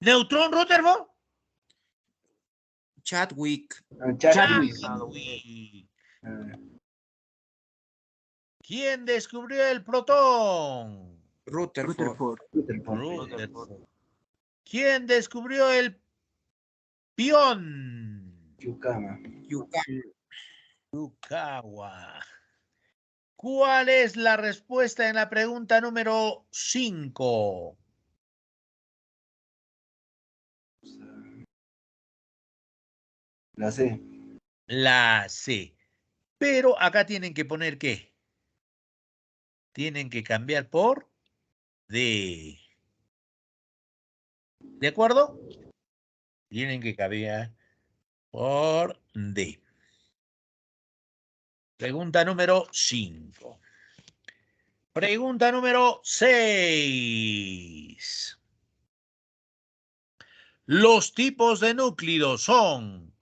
¿Neutrón Rutherford? Chadwick. Chadwick. Chadwick. Ah, ¿Quién descubrió el protón? Rutherford. Rutherford. Rutherford. ¿Quién descubrió el pión? Yucama. Yukawa. ¿Cuál es la respuesta en la pregunta número 5? La C. La C. Pero acá tienen que poner ¿qué? Tienen que cambiar por D. ¿De acuerdo? Tienen que cambiar por D. Pregunta número 5. Pregunta número 6. Los tipos de núcleos son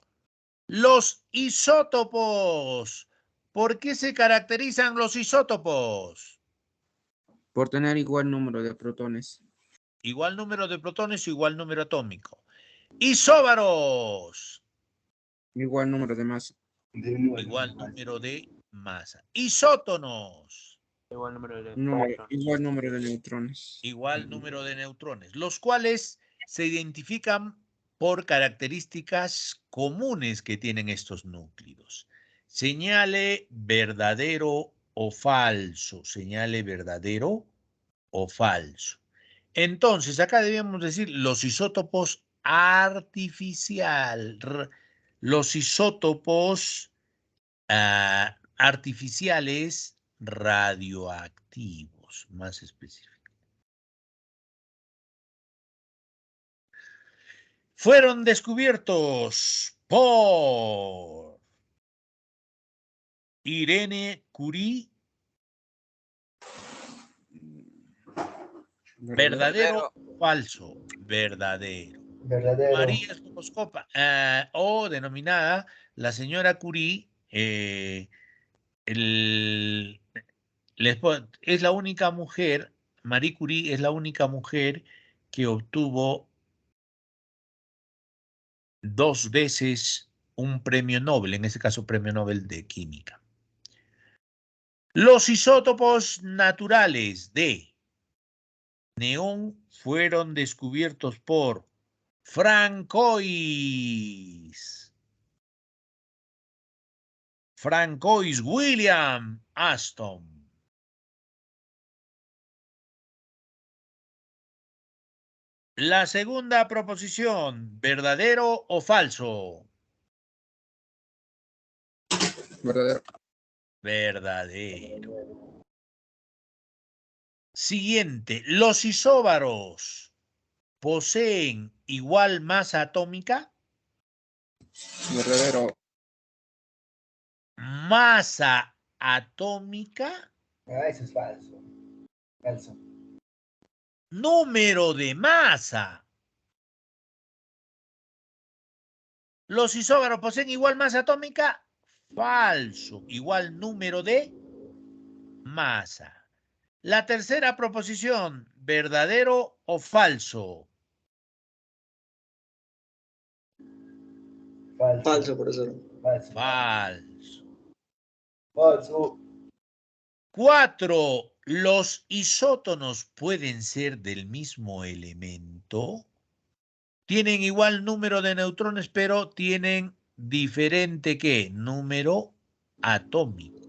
los isótopos. ¿Por qué se caracterizan los isótopos? Por tener igual número de protones. Igual número de protones, igual número atómico. Isóbaros. Igual número de masa. Igual número de masa. Isótonos. Igual número de Igual número de neutrones. Igual número de neutrones, los cuales se identifican por características comunes que tienen estos núcleos. Señale verdadero o falso. Señale verdadero o falso. Entonces, acá debemos decir los isótopos los isótopos artificiales radioactivos, más específicos. Fueron descubiertos por Irene Curie. ¿Verdadero o falso? Verdadero. María Skłodowska, o denominada la señora Curie, es la única mujer, Marie Curie es la única mujer que obtuvo 2 veces un premio Nobel, en este caso premio Nobel de Química. Los isótopos naturales de neón fueron descubiertos por Francois William Aston. La segunda proposición, ¿verdadero o falso? Verdadero. Verdadero. Siguiente, ¿los isóbaros poseen igual masa atómica? Verdadero. Masa atómica. Eso es falso. Falso. Número de masa. ¿Los isóbaros poseen igual masa atómica? Falso. Igual número de masa. La tercera proposición, ¿verdadero o falso? Falso, profesor. Falso. Falso. 4. ¿Los isótonos pueden ser del mismo elemento? Tienen igual número de neutrones, pero tienen diferente ¿qué? Número atómico.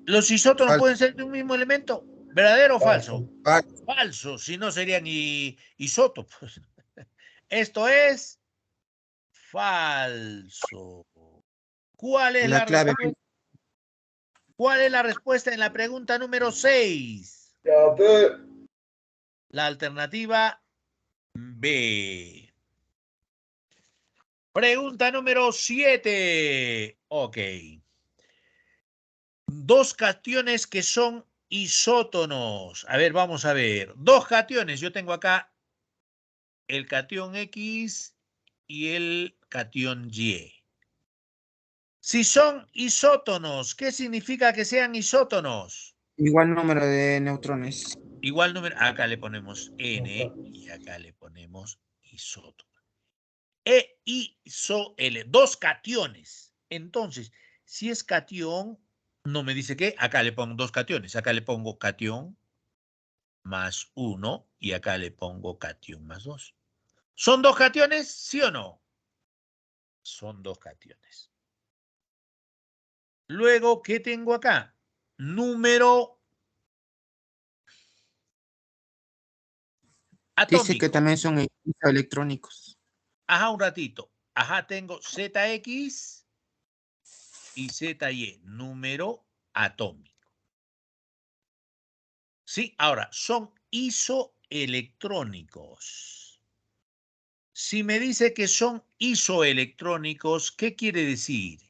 ¿Los isótonos Falso. pueden ser de un mismo elemento? ¿Verdadero o falso? Falso. Falso, si no serían isótopos. Esto es falso. ¿Cuál es la clave. respuesta? ¿Cuál es la respuesta en la pregunta número 6? La alternativa B. Pregunta número 7. Ok. 2 cationes que son isótonos. A ver, vamos a ver. 2 cationes. Yo tengo acá el catión X y el catión Y. Si son isótonos, ¿qué significa que sean isótonos? Igual número de neutrones. Igual número, acá le ponemos N y acá le ponemos isótono. Dos cationes. Entonces, si es cation, no me dice qué, acá le pongo dos cationes. Acá le pongo cation más 1 y acá le pongo cation más 2. ¿Son dos cationes? ¿Sí o no? Son dos cationes. Luego, ¿qué tengo acá? Número Dice que atómico. también son electrónicos. Ajá, un ratito. Ajá, tengo ZX y ZY, número atómico. Sí, ahora, son isoelectrónicos. Si me dice que son isoelectrónicos, ¿qué quiere decir?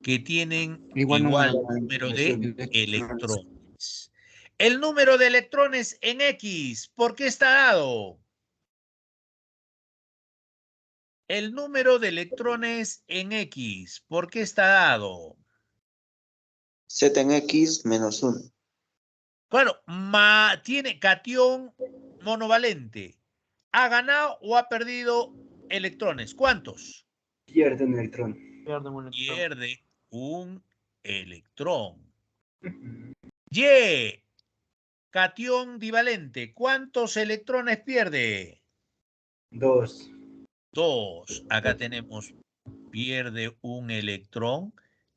Que tienen Igual igual número número de de electrones. electrones. El número de electrones en X, ¿por qué está dado? El número de electrones en X, ¿por qué está dado? Z en X menos 1. Claro, tiene cation monovalente. ¿Ha ganado o ha perdido electrones? ¿Cuántos? Pierde un electrón. Pierde un electrón. Y, cation divalente. ¿Cuántos electrones pierde? 2. 2. Acá tenemos, pierde un electrón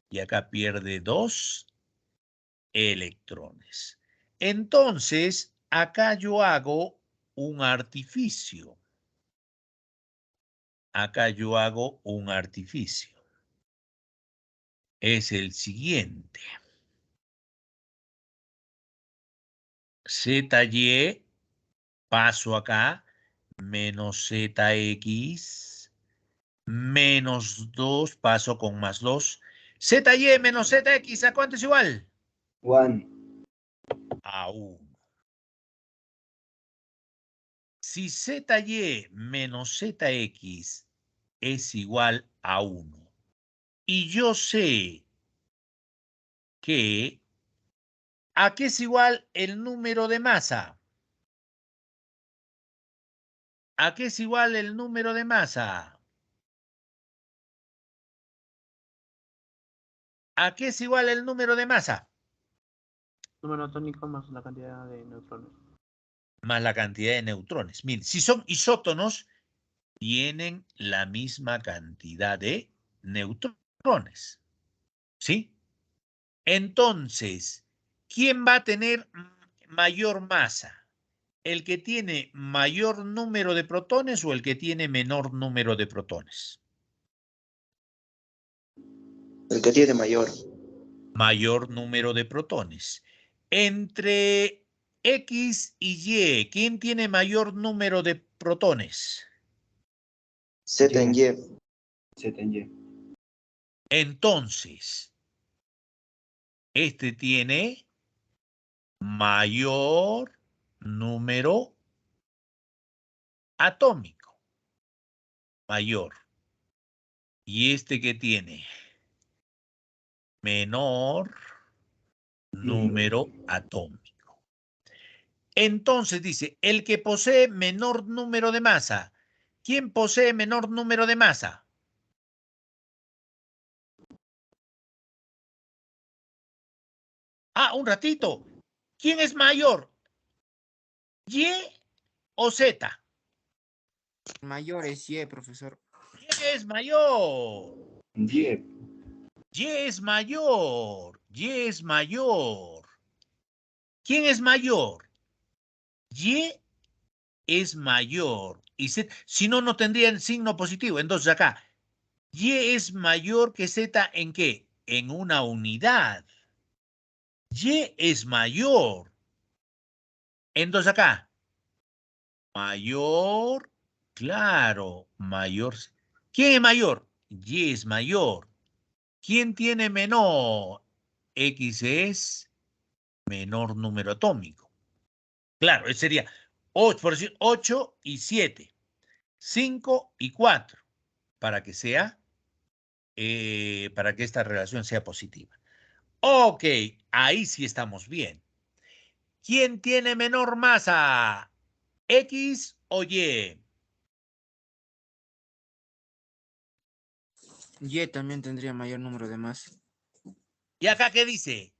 y acá pierde 2 electrones. Entonces, acá yo hago un artificio. Acá yo hago un artificio. Es el siguiente. ZY, paso acá, menos ZX, menos 2, paso con más 2. ZY menos ZX, ¿a cuánto es igual? 1. A 1. Si ZY menos ZX es igual a 1, y yo sé que ¿a qué es igual el número de masa? ¿A qué es igual el número de masa? ¿A qué es igual el número de masa? Número atómico más la cantidad de neutrones. Más la cantidad de neutrones. Miren, si son isótonos, tienen la misma cantidad de neutrones. ¿Sí? Entonces, ¿quién va a tener mayor masa? ¿El que tiene mayor número de protones o el que tiene menor número de protones? El que tiene mayor. Mayor número de protones. Entre X y Y, ¿quién tiene mayor número de protones? Z en Y. Z en Y. Entonces, este tiene mayor número atómico. Mayor. Y este que tiene menor número atómico. Entonces dice, el que posee menor número de masa. ¿Quién posee menor número de masa? Ah, un ratito. ¿Quién es mayor? ¿Y o Z? Mayor es Y, profesor. ¿Y es mayor? Y. Y es mayor. Y es mayor. ¿Quién es mayor? Y es mayor. Y Z, si no, no tendría el signo positivo. Entonces acá, Y es mayor que Z ¿en qué? En una unidad. Y es mayor. Entonces acá, mayor, claro, mayor. ¿Quién es mayor? Y es mayor. ¿Quién tiene menor? X es menor número atómico. Claro, ese sería 8, por decir 8 y 7, 5 y 4, para que sea para que esta relación sea positiva. Ok, ahí sí estamos bien. ¿Quién tiene menor masa? ¿X o Y? Y también tendría mayor número de masas. ¿Y acá qué dice?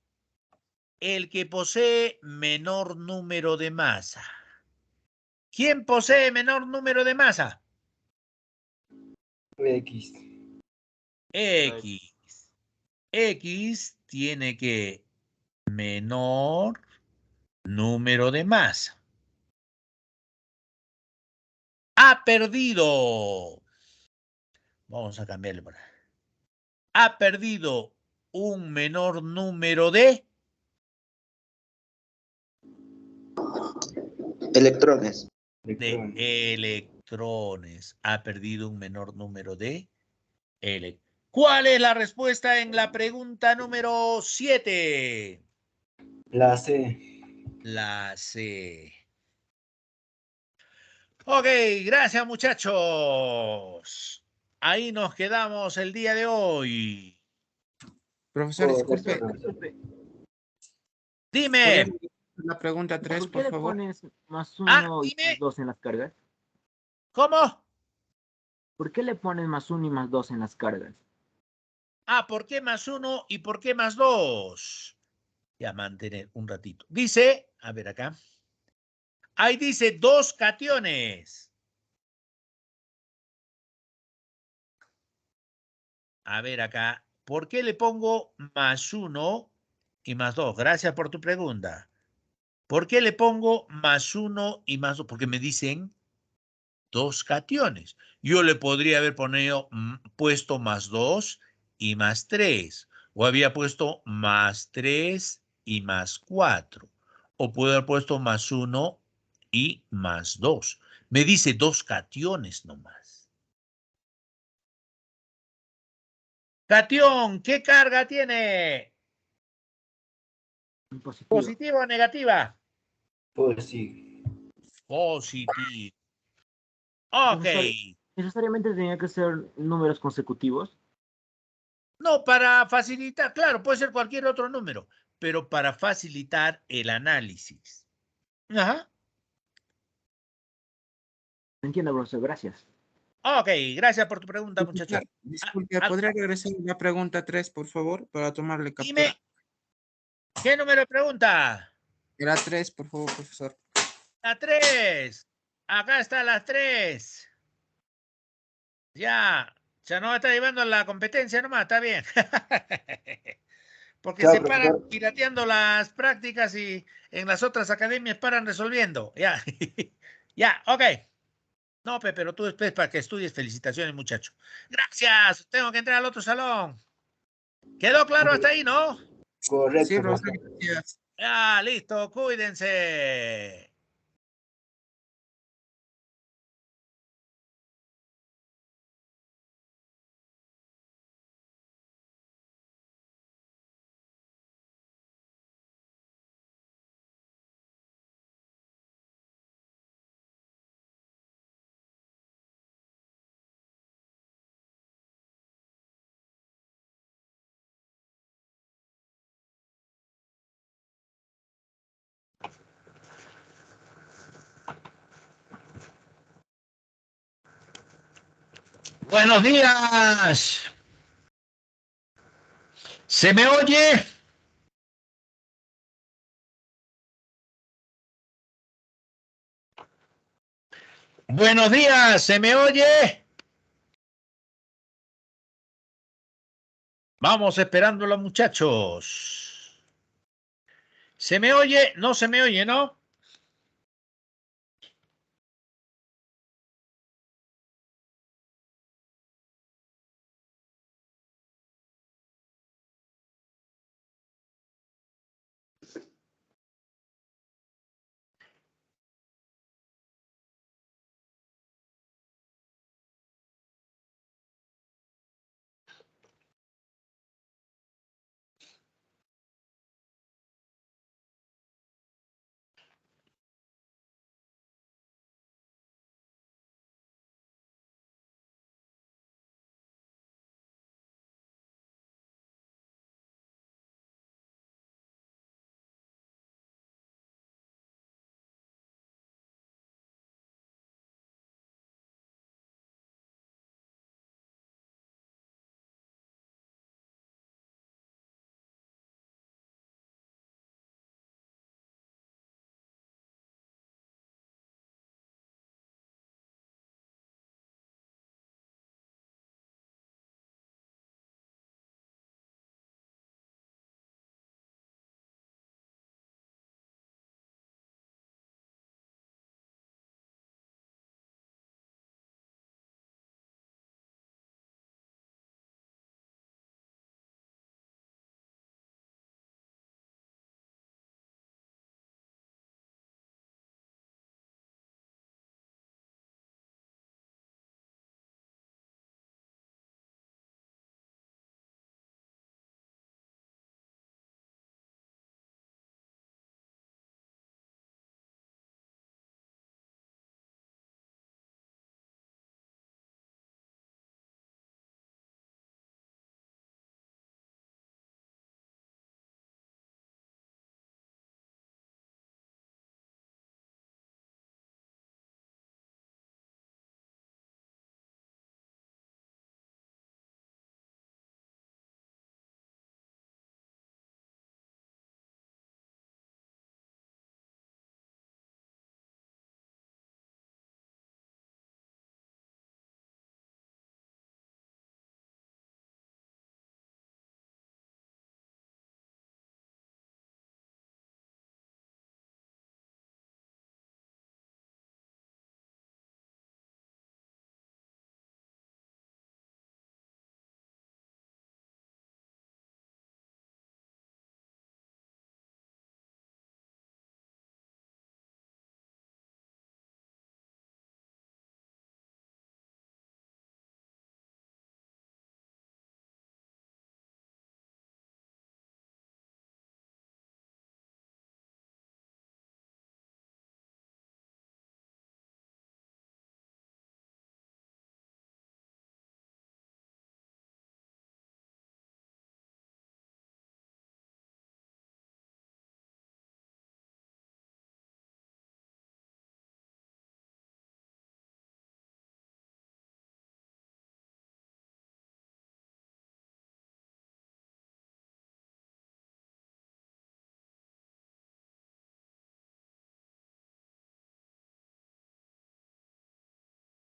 El que posee menor número de masa. ¿Quién posee menor número de masa? X. X. X tiene que menor número de masa. Ha perdido. Vamos a cambiarle por ahí. Ha perdido un menor número de Electrones. Electrones. electrones. Ha perdido un menor número de electrones. ¿Cuál es la respuesta en la pregunta número 7? La C. La C. Ok, gracias muchachos. Ahí nos quedamos el día de hoy. Profesor, disculpe, Disculpe, ¿podría Dime. repetir la pregunta 3, ¿por qué por le favor? pones más Ah, 1 y más dime. 2 en las cargas? ¿Cómo? ¿Por qué le pones más 1 y más 2 en las cargas? Ah, ¿por qué más 1 y por qué más 2? Ya mantener un ratito. Dice, a ver acá. Ahí dice 2 cationes. A ver acá. ¿Por qué le pongo más 1 y más 2? Gracias por tu pregunta. ¿Por qué le pongo más 1 y más 2? Porque me dicen 2 cationes. Yo le podría haber puesto más 2 y más 3. O había puesto más 3 y más 4. O puedo haber puesto más 1 y más 2. Me dice 2 cationes nomás. Catión, ¿qué carga tiene? Positivo. ¿Positiva o negativa? Pues sí. Positivo. Ok. Profesor, ¿necesariamente tenía que ser números consecutivos? No, para facilitar, claro, puede ser cualquier otro número, pero para facilitar el análisis. Ajá. Entiendo, profesor, gracias. Ok, gracias por tu pregunta, muchacho. Disculpe, Ah, ¿podría regresar a la pregunta 3, por favor, para tomarle captura? dime, ¿qué número de pregunta? Era 3, por favor, profesor. La 3. Acá está la 3. Ya no está llevando la competencia nomás, está bien. Porque Chao, se paran profesor. pirateando las prácticas y en las otras academias paran resolviendo. Ya, ya, ok. No, pero tú después para que estudies, felicitaciones, muchacho. Gracias, tengo que entrar al otro salón. ¿Quedó claro hasta ahí, no? Sí, Correcto, profesor, profesor. gracias. Ya, listo, cuídense. Buenos días. ¿Se me oye? Buenos días, ¿se me oye? Vamos esperando a los muchachos. ¿Se me oye? No se me oye, ¿no?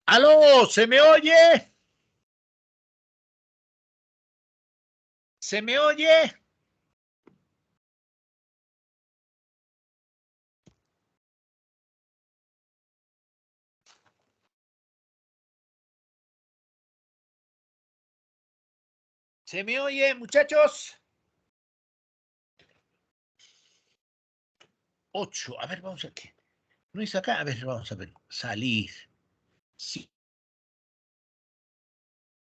¿Aló? ¿Se me oye? ¿Se me oye? ¿Se me oye, muchachos? 8. A ver, vamos a qué. No es acá. A ver, vamos a ver. Salir. Sí.